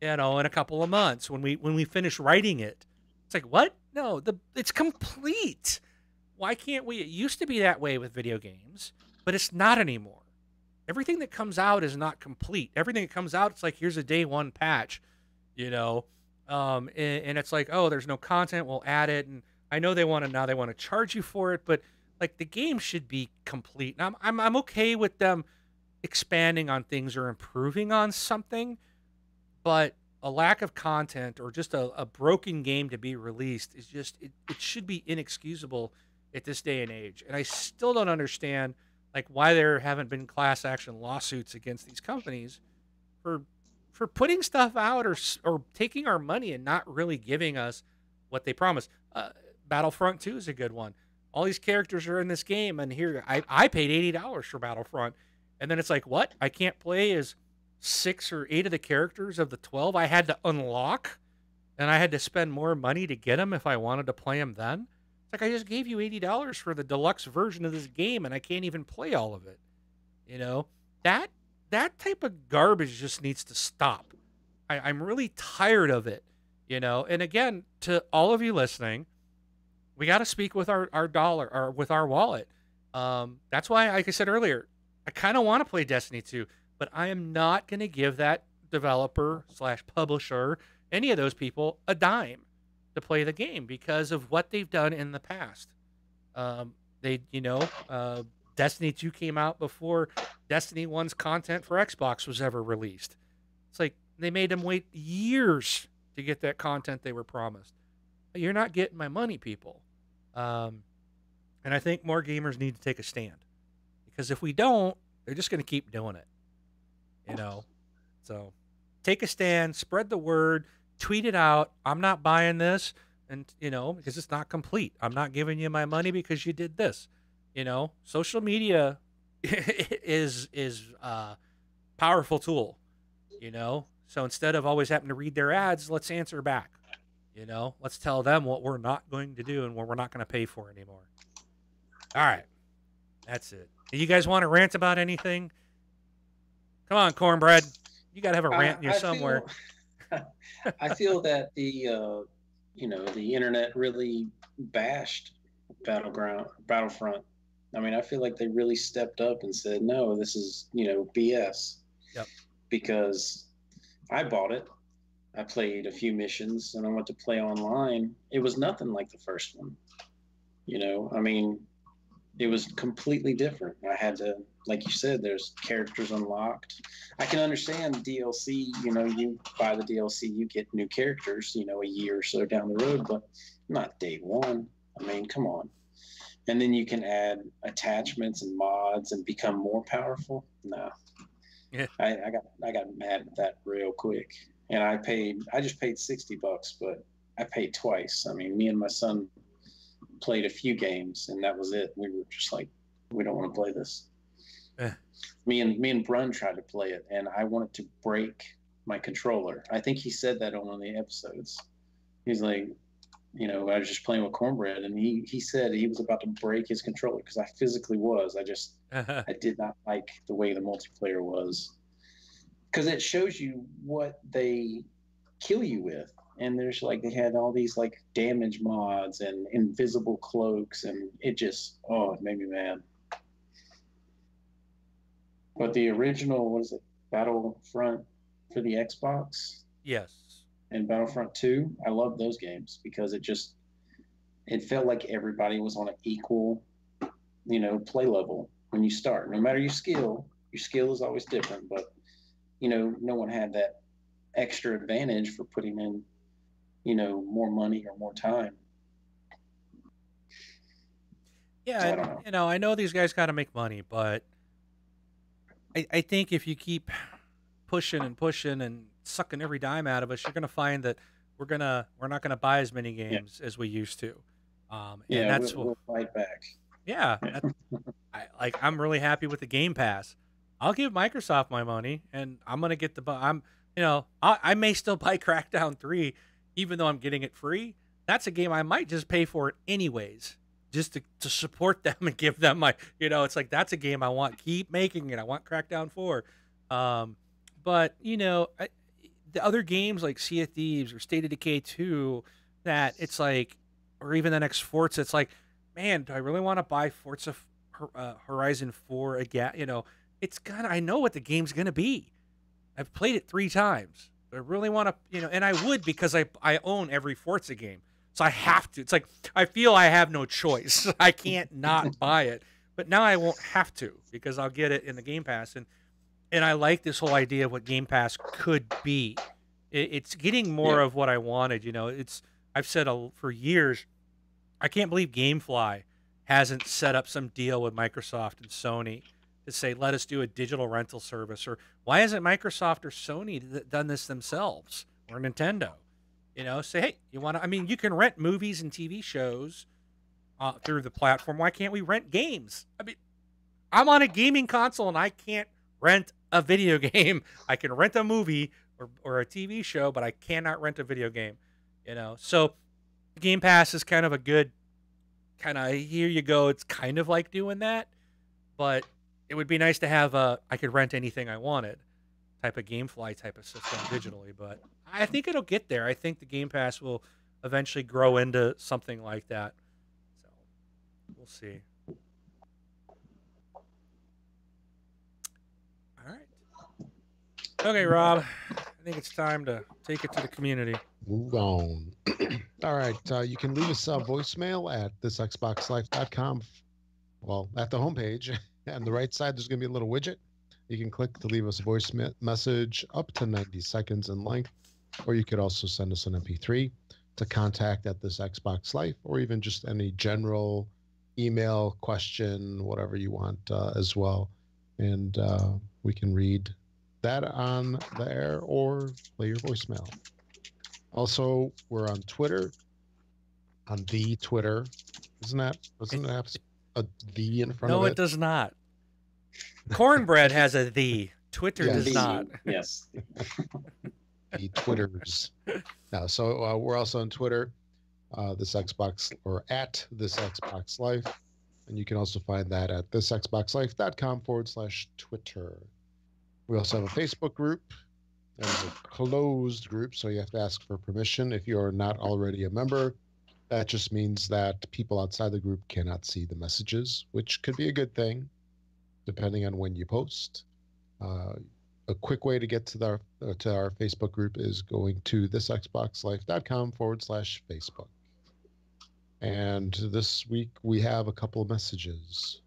you know, in a couple of months when we finish writing it. It's like, what? No, it's complete. Why can't we? It used to be that way with video games, but it's not anymore. Everything that comes out is not complete. Everything that comes out, it's like, here's a day one patch, you know. And it's like, oh, there's no content, we'll add it. And I know they want to charge you for it, but like, the game should be complete. And I'm okay with them expanding on things or improving on something, but a lack of content or just a broken game to be released is just, it should be inexcusable at this day and age. And I still don't understand like why there haven't been class action lawsuits against these companies for putting stuff out or taking our money and not really giving us what they promised. Battlefront 2 is a good one. All these characters are in this game, and here I paid $80 for Battlefront, and then it's like, what? I can't play as 6 or 8 of the characters of the 12 I had to unlock, and I had to spend more money to get them if I wanted to play them then? It's like, I just gave you $80 for the deluxe version of this game, and I can't even play all of it. You know, that that type of garbage just needs to stop. I'm really tired of it, you know. And again, to all of you listening, we got to speak with our dollar or with our wallet. That's why, like I said earlier, I kind of want to play Destiny 2, but I am not going to give that developer slash publisher, any of those people, a dime to play the game because of what they've done in the past. Destiny 2 came out before Destiny 1's content for Xbox was ever released. It's like they made them wait years to get that content they were promised. You're not getting my money, people. And I think more gamers need to take a stand, because if we don't, they're just going to keep doing it. You know, so take a stand, spread the word, tweet it out. I'm not buying this, and because it's not complete. I'm not giving you my money because you did this. Social media is a powerful tool. So instead of always having to read their ads, let's answer back. Let's tell them what we're not going to do and what we're not going to pay for anymore. All right, that's it. Do you guys want to rant about anything? Come on, Cornbread. You got to have a rant in you somewhere. I feel that the internet really bashed Battlefront. I mean, I feel like they really stepped up and said, no, this is, BS. Yep. Because I bought it. I played a few missions and I went to play online. It was nothing like the first one. I mean, it was completely different. I had to, like you said, there's characters unlocked. I can understand DLC, you buy the DLC, you get new characters, a year or so down the road, but not day one. I mean, come on. And then you can add attachments and mods and become more powerful. No. Yeah. I got mad at that real quick. And I just paid $60, but I paid twice. I mean, me and my son played a few games and that was it. We were just like, we don't want to play this. Me and Brun tried to play it and I wanted to break my controller. I think he said that on one of the episodes. He's like, I was just playing with Cornbread and he said he was about to break his controller because I physically was. I did not like the way the multiplayer was, because it shows you what they kill you with. And there's they had all these damage mods and invisible cloaks, and it made me mad. But the original, what is it, Battlefront for the Xbox? Yes. And Battlefront 2, I love those games because it felt like everybody was on an equal, play level when you start. No matter your skill is always different, but, no one had that extra advantage for putting in, more money or more time. Yeah, So I don't know. I know these guys got to make money, but I think if you keep pushing and sucking every dime out of us, you're going to find that we're not gonna buy as many games as we used to. And that's we'll fight back. Yeah, I'm really happy with the Game Pass. I'll give Microsoft my money, and I'm gonna get I may still buy Crackdown 3, even though I'm getting it free. That's a game I might just pay for it anyways, just to support them and give them my, it's like, that's a game I want. Keep making it. I want Crackdown 4. But, the other games like Sea of Thieves or State of Decay 2, that it's like, or even the next Forza, it's like, man, do I really want to buy Forza Horizon 4 again? I know what the game's going to be. I've played it 3 times. I really want to, and I would, because I own every Forza game. So I have to. It's like, I feel I have no choice. I can't not buy it. But now I won't have to, because I'll get it in the Game Pass. And I like this whole idea of what Game Pass could be. It's getting more of what I wanted. I've said for years, I can't believe GameFly hasn't set up some deal with Microsoft and Sony to say, let us do a digital rental service. Or why hasn't Microsoft or Sony done this themselves, or Nintendo? Say, hey, you can rent movies and TV shows through the platform. Why can't we rent games? I'm on a gaming console and I can't rent a video game. I can rent a movie or a TV show, but I cannot rent a video game. So Game Pass is kind of a good here you go. It's kind of like doing that, but it would be nice to have a I could rent anything I wanted type of GameFly type of system digitally, but I think it'll get there. I think the Game Pass will eventually grow into something like that. So we'll see. All right. Okay, Rob. I think it's time to take it to the community. Move on. All right. You can leave us a voicemail at thisxboxlife.com. Well, at the homepage, on the right side, there's going to be a little widget. You can click to leave us a voice message up to 90 seconds in length, or you could also send us an MP3 to contact at this Xbox Life, or even just any general email, question, whatever you want as well. And we can read that on the air or play your voicemail. Also, we're on Twitter, on the Twitter. Doesn't it have a the in front of it? No, it does not. Cornbread has a the. Twitter Yes. does not. Yes. The Twitters. No, so we're also on Twitter, this Xbox, or at this Xbox Life, and you can also find that at thisxboxlife.com/Twitter. We also have a Facebook group. That is a closed group, so you have to ask for permission if you are not already a member. That just means that people outside the group cannot see the messages, which could be a good thing, depending on when you post. A quick way to get to our Facebook group is going to thisxboxlife.com/Facebook. And this week we have a couple of messages.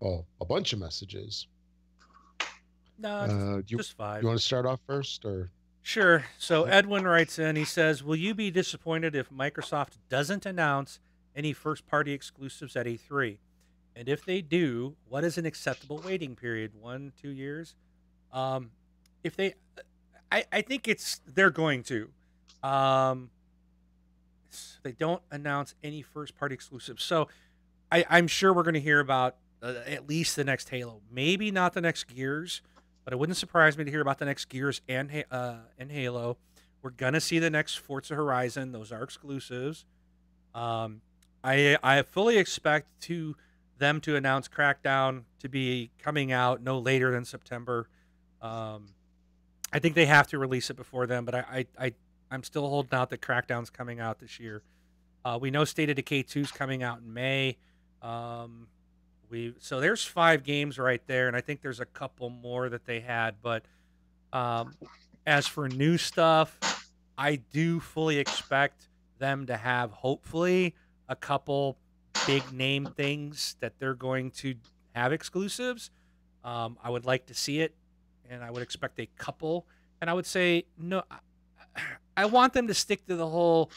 Oh, a bunch of messages. No, You just five. want to start off first, or? Sure. So Edwin writes in, he says, will you be disappointed if Microsoft doesn't announce any first-party exclusives at E3? And if they do, what is an acceptable waiting period? 1, 2 years? If they, I think they're going to. They don't announce any first-party exclusives. So I'm sure we're going to hear about at least the next Halo. Maybe not the next Gears, but it wouldn't surprise me to hear about the next Gears and Halo. We're going to see the next Forza Horizon. Those are exclusives. I fully expect them to announce Crackdown to be coming out no later than September. I think they have to release it before then, but I'm still holding out that Crackdown's coming out this year. We know State of Decay 2 is coming out in May. So there's 5 games right there, and I think there's a couple more that they had. But as for new stuff, I do fully expect them to have, hopefully, a couple big name things that they're going to have exclusives. I would like to see it, and I would expect a couple. And I would say, no, I want them to stick to the whole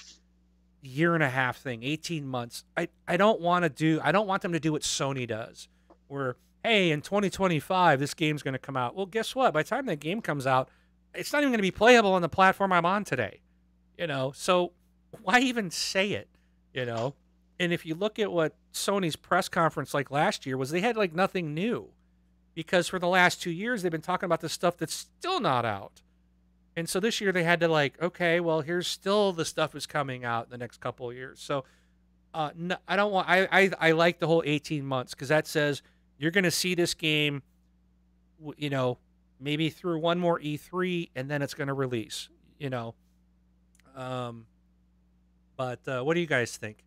year and a half thing, 18 months. I don't want them to do what Sony does, where, hey, in 2025, this game's going to come out. Well, guess what? By the time that game comes out, it's not even going to be playable on the platform I'm on today. So why even say it? And if you look at what Sony's press conference like last year was, they had like nothing new, because for the last 2 years, they've been talking about the stuff that's still not out. And so this year they had to okay, well, here's still the stuff is coming out in the next couple of years. So no, I don't want, I like the whole 18 months, because that says you're going to see this game, maybe through one more E3, and then it's going to release, But what do you guys think?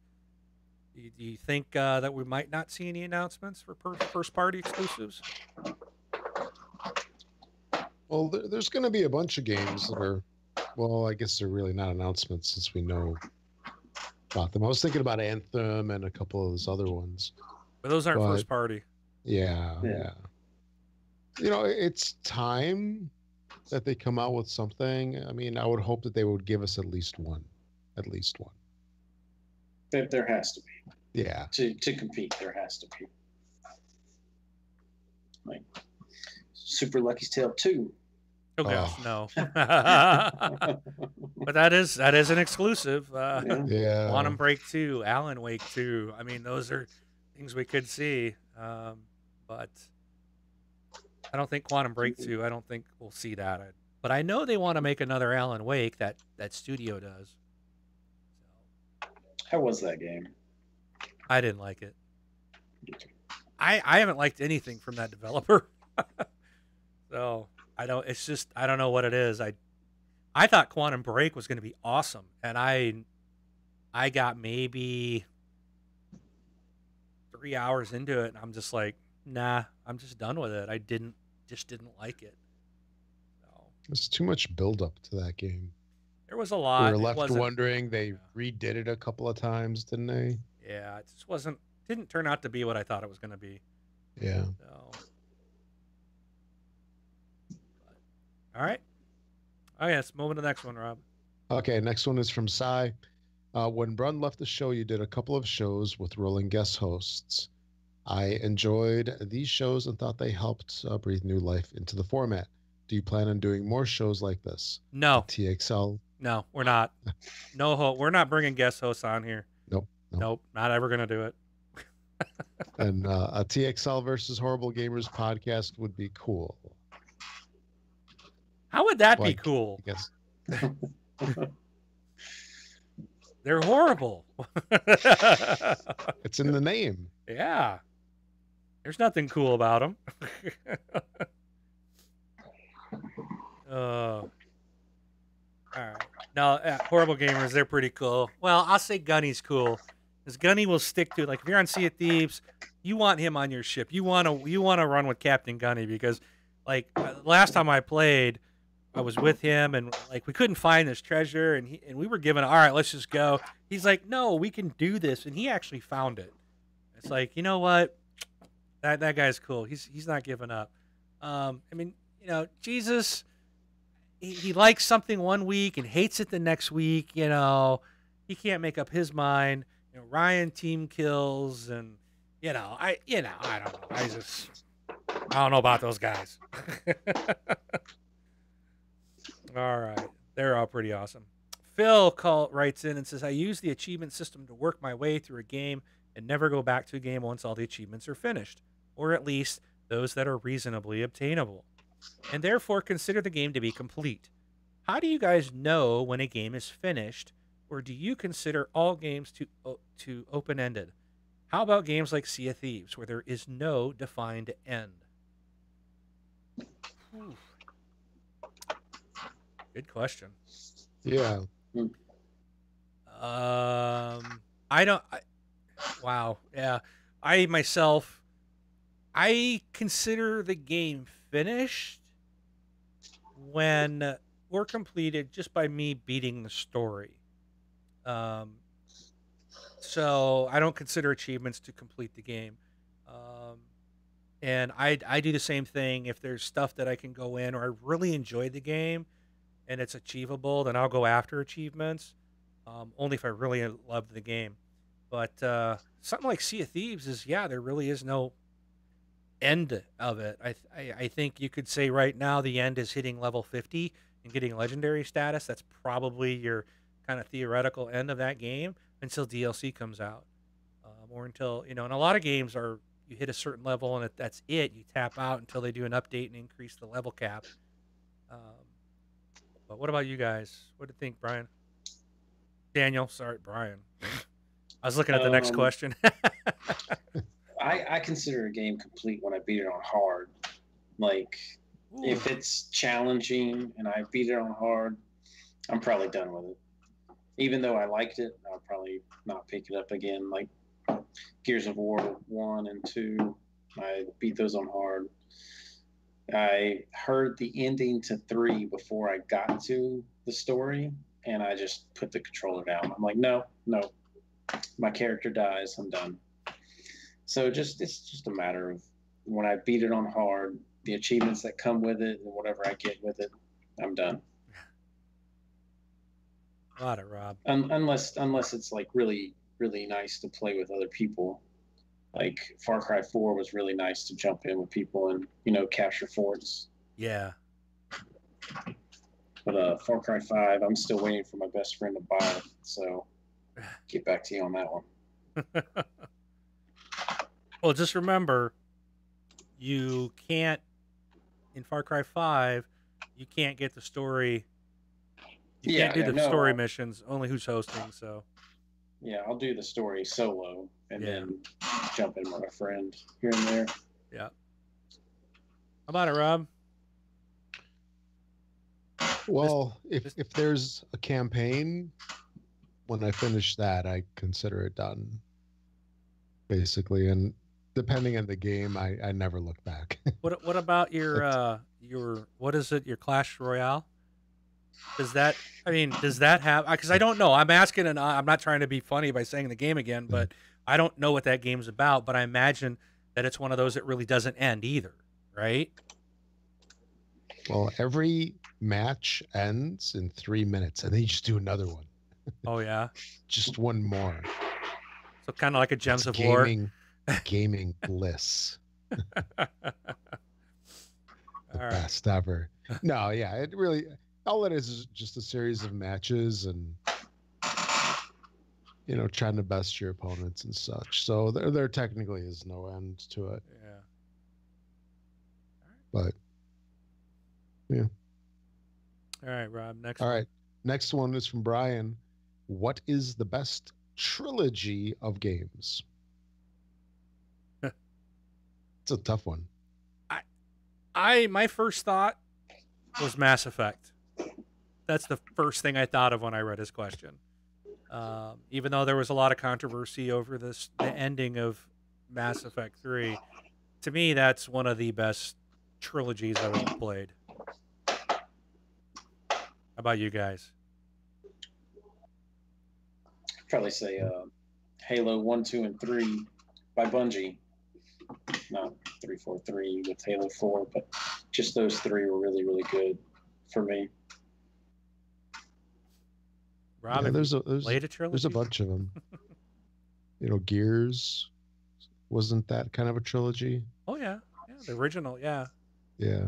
Do you think that we might not see any announcements for first-party exclusives? Well, there's going to be a bunch of games that are, well, I guess they're really not announcements since we know about them. I was thinking about Anthem and a couple of those other ones. But those aren't first-party. Yeah. It's time that they come out with something. I mean, I would hope that they would give us at least one. There has to be. Yeah. To compete, there has to be. Like Super Lucky's Tale 2. Oh gosh, no. But that is an exclusive. Yeah. Quantum Break 2, Alan Wake 2. I mean, those are things we could see. But I don't think Quantum Break 2, I don't think we'll see that. But I know they want to make another Alan Wake, that studio does. How was that game? I didn't like it. I haven't liked anything from that developer. So I don't. It's just I don't know what it is. I thought Quantum Break was going to be awesome, and I got maybe 3 hours into it, and I'm just like, nah, I'm just done with it. I didn't like it. So There's too much buildup to that game. there was a We lot. were It left wasn't. wondering. They Yeah. redid it a couple of times, didn't they? Yeah, it just wasn't. Didn't turn out to be what I thought it was going to be. Yeah. So, all right. Oh yeah, let's move on to the next one, Rob. Okay, next one is from Cy. When Brun left the show, you did a couple of shows with rolling guest hosts. I enjoyed these shows and thought they helped breathe new life into the format. Do you plan on doing more shows like this? No, TXL? no, we're not. No, we're not bringing guest hosts on here. Nope. Nope, not ever gonna do it. And a TXL versus Horrible Gamers podcast would be cool. How would that be Like, cool? I guess. They're horrible. It's in the name. Yeah. There's nothing cool about them. All right. No, Horrible Gamers, they're pretty cool. Well, I'll say Gunny's cool. Because Gunny will stick to, like, if you're on Sea of Thieves, you want him on your ship. You want to run with Captain Gunny because, like, last time I played, I was with him and like we couldn't find this treasure and we were given all right, let's just go. He's like, no, we can do this, and he actually found it. It's like, you know what, that guy's cool. He's not giving up. I mean, you know, Jesus, he likes something one week and hates it the next week. You know, he can't make up his mind. You know, Ryan team kills, and I don't know. I don't know about those guys. All right. They're all pretty awesome. Phil writes in and says, I use the achievement system to work my way through a game and never go back to a game once all the achievements are finished, or at least those that are reasonably obtainable, and therefore consider the game to be complete. How do you guys know when a game is finished, or do you consider all games to open-ended? How about games like Sea of Thieves, where there is no defined end? Whew. Good question. Yeah. Wow. Yeah. I consider the game finished when we're completed just by me beating the story. So I don't consider achievements to complete the game. And I do the same thing. If there's stuff that I can go in, or I really enjoyed the game and it's achievable, then I'll go after achievements. Only if I really loved the game. But something like Sea of Thieves is, there really is no end of it. I think you could say right now the end is hitting level 50 and getting legendary status. That's probably your kind of theoretical end of that game until DLC comes out. Or until, and a lot of games are, you hit a certain level and that's it. You tap out until they do an update and increase the level cap. But what about you guys? What do you think, Brian? Daniel, sorry, Brian. I was looking at the next question. I consider a game complete when I beat it on hard. Like, Ooh. if it's challenging and I beat it on hard, I'm probably done with it. Even though I liked it, I'll probably not pick it up again. Like Gears of War 1 and 2, I beat those on hard. I heard the ending to 3 before I got to the story, and I just put the controller down. I'm like, no, my character dies, I'm done. So it's just a matter of when I beat it on hard, the achievements that come with it and whatever I get with it, I'm done. Got it, Rob. Unless it's like really, really nice to play with other people. Like Far Cry 4 was really nice to jump in with people and, capture forts. Yeah. But Far Cry 5, I'm still waiting for my best friend to buy it. So get back to you on that one. Well, just remember, you can't, in Far Cry 5, you can't get the story. You can't do the story missions, only who's hosting, so. Yeah, I'll do the story solo and Yeah. then jump in with a friend here and there. Yeah. How about it, Rob? Well, this- if there's a campaign, when I finish that, I consider it done, basically. And depending on the game, I never look back. What about your what is it? Your Clash Royale? Does that have? Because I don't know. I'm asking, and I'm not trying to be funny by saying the game again, but I don't know what that game's about. But I imagine that it's one of those that really doesn't end either, right? Well, every match ends in 3 minutes, and then you just do another one, Oh yeah. just one more. So kind of like a Gems It's of War. gaming bliss, All the right. best ever. No, yeah, it really, all it is just a series of matches and trying to best your opponents and such. So there technically is no end to it, Yeah. but All right, Rob. Next all one. right. Next one is from Brian. What is the best trilogy of games? It's a tough one. My first thought was Mass Effect. That's the first thing I thought of when I read his question. Even though there was a lot of controversy over the ending of Mass Effect 3, to me that's one of the best trilogies I've ever played. How about you guys? Probably say Halo 1, 2, and 3 by Bungie. Not 343 with Halo 4, but just those three were really, really good for me. Rob, Yeah, have there's you a played a trilogy? there's a bunch of them. Gears, wasn't that kind of a trilogy? Oh yeah, the original. Yeah, Yeah.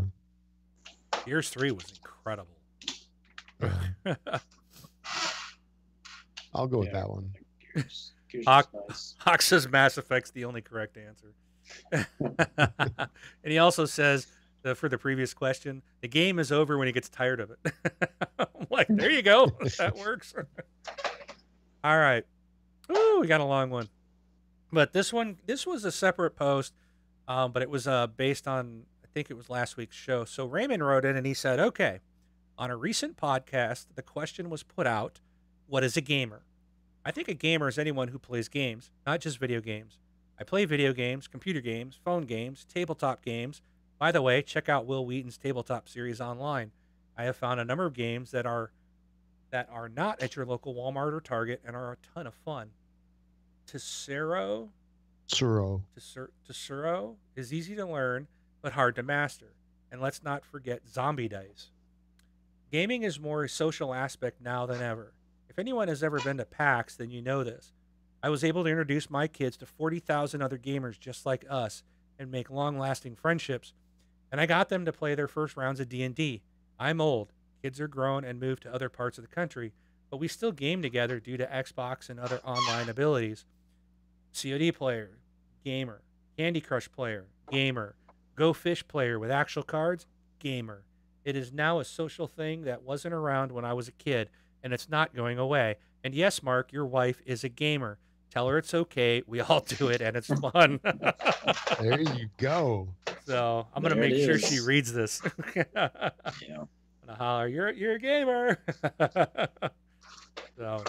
Gears 3 was incredible. Yeah. I'll go with Yeah. that one. Gears was Hawk- nice. Hawk says Mass Effect's the only correct answer. And he also says, for the previous question, the game is over when he gets tired of it. I'm like, there you go. That works. All right. Ooh, we got a long one. But this was a separate post, but it was based on, I think it was last week's show. So Raymond wrote in and he said, okay, on a recent podcast, the question was put out, what is a gamer? I think a gamer is anyone who plays games, not just video games. I play video games, computer games, phone games, tabletop games. By the way, check out Will Wheaton's tabletop series online. I have found a number of games that are not at your local Walmart or Target and are a ton of fun. Tsuro is easy to learn but hard to master. And let's not forget Zombie Dice. Gaming is more a social aspect now than ever. If anyone has ever been to PAX, then you know this. I was able to introduce my kids to 40,000 other gamers just like us and make long-lasting friendships, and I got them to play their first rounds of D&D. I'm old. Kids are grown and moved to other parts of the country, but we still game together due to Xbox and other online abilities. COD player, gamer. Candy Crush player, gamer. Go Fish player with actual cards, gamer. It is now a social thing that wasn't around when I was a kid, and it's not going away. And yes, Mark, your wife is a gamer. Tell her it's okay. We all do it, and it's fun. There you go. So I'm gonna There it make sure she is. reads this. Yeah. I'm gonna holler, you're a gamer. So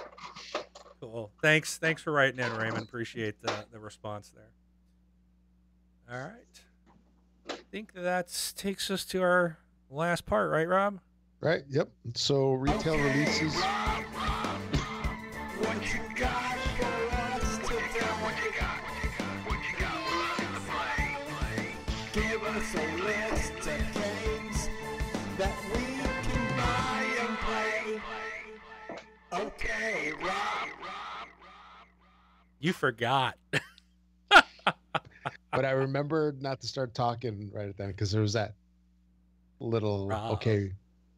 cool. Thanks for writing in, Raymond. Appreciate the response there. All right. I think that takes us to our last part, right, Rob? Right. Yep. So retail releases. What you got for us today? What you got? What you got for us to play? Give us a list of games that we can buy and play. Okay, Rob. You forgot. But I remembered not to start talking right at then because there was that little Rob. okay,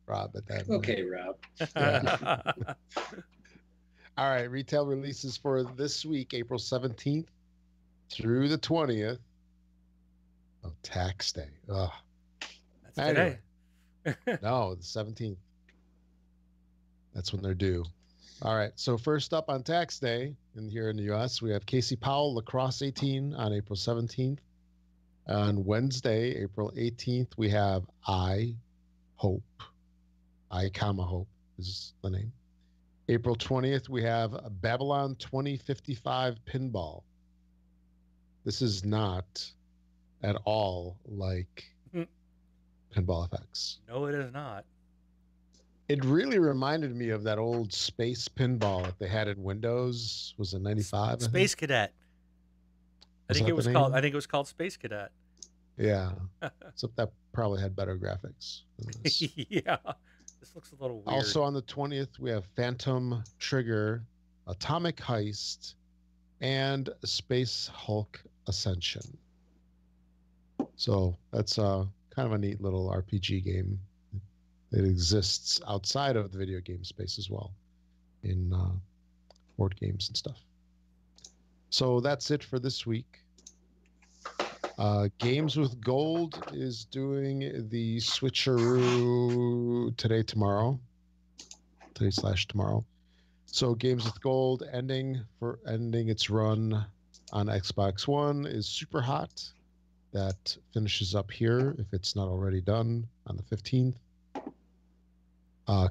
Rob at that. Okay, Rob. All right, retail releases for this week, April 17th through the 20th. Oh, tax day. Ugh. That's today. No, the 17th. That's when they're due. All right. So first up on tax day, and here in the U.S., we have Casey Powell Lacrosse 18 on April 17th. On Wednesday, April 18th, we have I Hope. I, Hope is the name. April 20th, we have Babylon 2055 Pinball. This is not at all like Pinball FX. No, it is not. It really reminded me of that old space pinball that they had in Windows. Was it 95? Space Cadet. I think it was called Space Cadet. Yeah. Except that probably had better graphics than this. Yeah. This looks a little weird. Also on the 20th, we have Phantom Trigger, Atomic Heist, and Space Hulk Ascension. So that's kind of a neat little RPG game. It exists outside of the video game space as well, in board games and stuff. So that's it for this week. Games with Gold is doing the switcheroo today/tomorrow. So Games with Gold ending its run on Xbox One is Super Hot. That finishes up here if it's not already done on the 15th.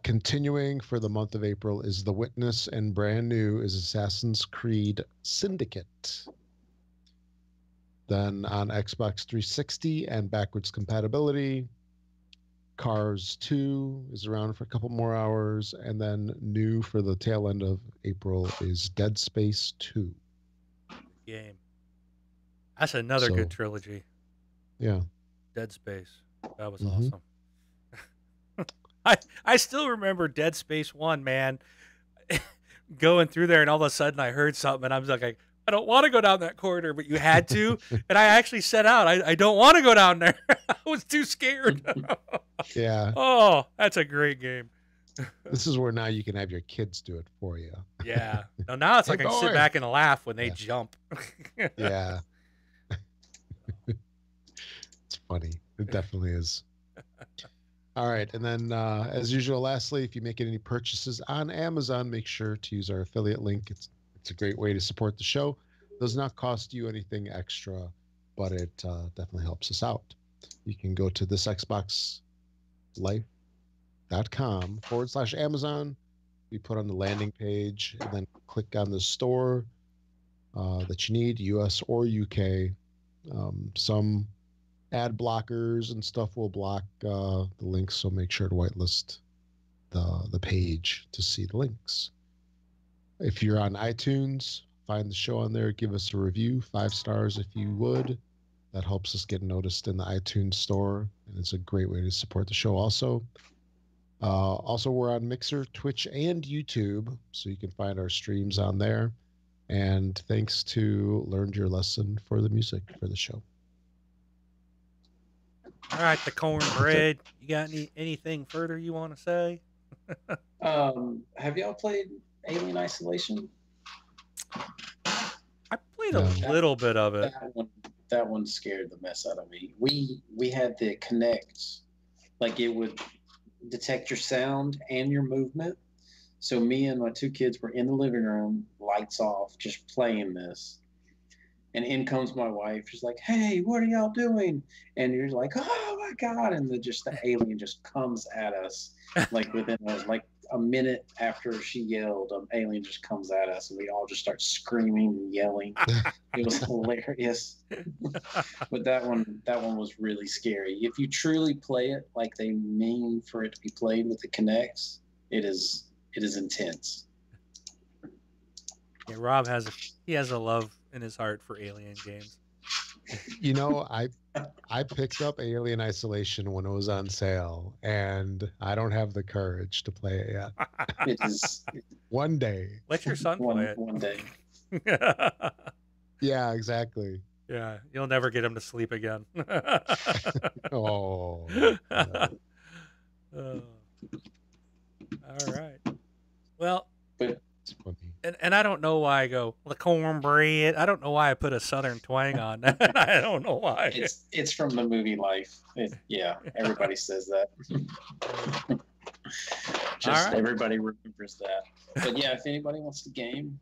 Continuing for the month of April is The Witness, and brand new is Assassin's Creed Syndicate. Then on Xbox 360 and backwards compatibility, Cars 2 is around for a couple more hours, and then new for the tail end of April is Dead Space 2. Game. That's another good trilogy. Yeah. Dead Space. That was awesome. I still remember Dead Space 1, man. Going through there, and all of a sudden I heard something, and I was like, I don't want to go down that corridor, but you had to. And I actually set out. I don't want to go down there. I was too scared. Yeah. Oh, that's a great game. This is where now you can have your kids do it for you. Yeah. Now it's like I can sit back and laugh when they jump. Yeah. It's funny. It definitely is. All right. And then, as usual, lastly, if you make any purchases on Amazon, make sure to use our affiliate link. It's a great way to support the show. Does not cost you anything extra, but it definitely helps us out. You can go to thisxboxlife.com/Amazon. You put on the landing page and then click on the store that you need, US or UK. Some ad blockers and stuff will block the links, so make sure to whitelist the page to see the links. If you're on iTunes, find the show on there, give us a review, 5 stars if you would. That helps us get noticed in the iTunes store, and it's a great way to support the show also. Also, we're on Mixer, Twitch, and YouTube, so you can find our streams on there. And thanks to Learned Your Lesson for the music for the show. All right, the cornbread. You got anything further you want to say? Have y'all played Alien Isolation? I played a little bit of it. That one scared the mess out of me. We had the Kinect, like it would detect your sound and your movement. So me and my 2 kids were in the living room, lights off, just playing this. And in comes my wife. She's like, "Hey, what are y'all doing?" And you're like, "Oh my God!" And the alien just comes at us, like within a minute after she yelled, alien just comes at us, and we all just start screaming and yelling. It was hilarious. But that one was really scary. If you truly play it like they mean for it to be played with the Kinects, it is intense. Yeah, Rob has a love in his heart for Alien games. You know, I picked up Alien Isolation when it was on sale, and I don't have the courage to play it yet. It is one day. Let your son play it. One day. Yeah, exactly. Yeah, you'll never get him to sleep again. Oh. All right. Well, it's funny. And I don't know why I go the cornbread. I don't know why I put a southern twang on that. I don't know why. It's from the movie Life. Yeah, everybody says that. Just All right. everybody remembers that. But yeah, if anybody wants to game,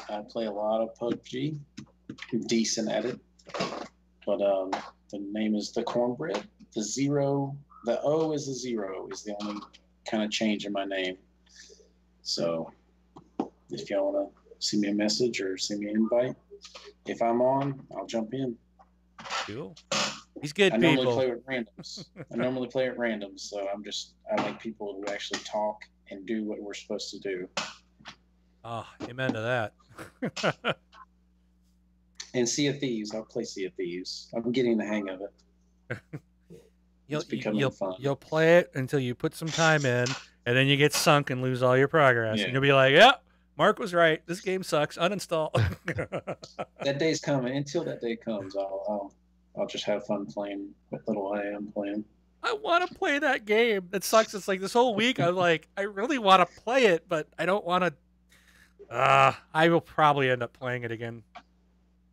I play a lot of PUBG. I'm decent at it. But the name is the Cornbread. The O is a 0 is the only kind of change in my name. So if y'all want to send me a message or send me an invite, if I'm on, I'll jump in. Cool. He's good I normally people. play with randoms. So I like people who actually talk and do what we're supposed to do. Oh, amen to that. And Sea of Thieves, I'll play Sea of Thieves. I'm getting the hang of it. You'll play it until you put some time in, and then you get sunk and lose all your progress. Yeah. And you'll be like, "Yeah, Mark was right. This game sucks. Uninstall." That day's coming. Until that day comes, I'll just have fun playing what little I am playing. I want to play that game. It sucks. It's like this whole week I'm like, I really want to play it, but I don't want to. I will probably end up playing it again.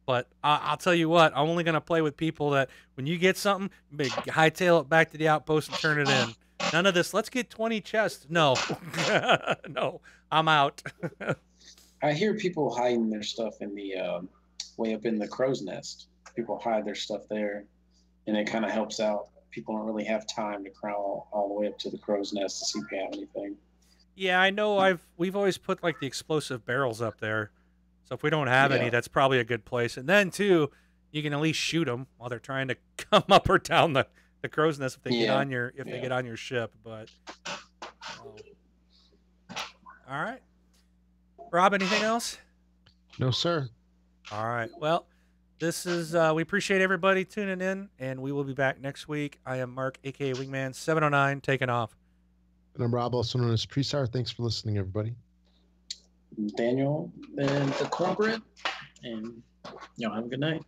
But I'll tell you what, I'm only going to play with people that when you get something, hightail it back to the outpost and turn it in. None of this, let's get 20 chests. No. No, I'm out. I hear people hiding their stuff in the way up in the crow's nest. People hide their stuff there, and it kind of helps out. People don't really have time to crawl all the way up to the crow's nest to see if they have anything. Yeah, I know we've always put like the explosive barrels up there. So if we don't have any, that's probably a good place. And then too, you can at least shoot them while they're trying to come up or down the crow's nest if they get on your they get on your ship. But all right, Rob, anything else? No, sir. All right. Well, this is we appreciate everybody tuning in, and we will be back next week. I am Mark, aka Wingman 709, taking off. And I'm Rob, also known as Presar. Thanks for listening, everybody. Daniel and the Cornbread, and have a good night.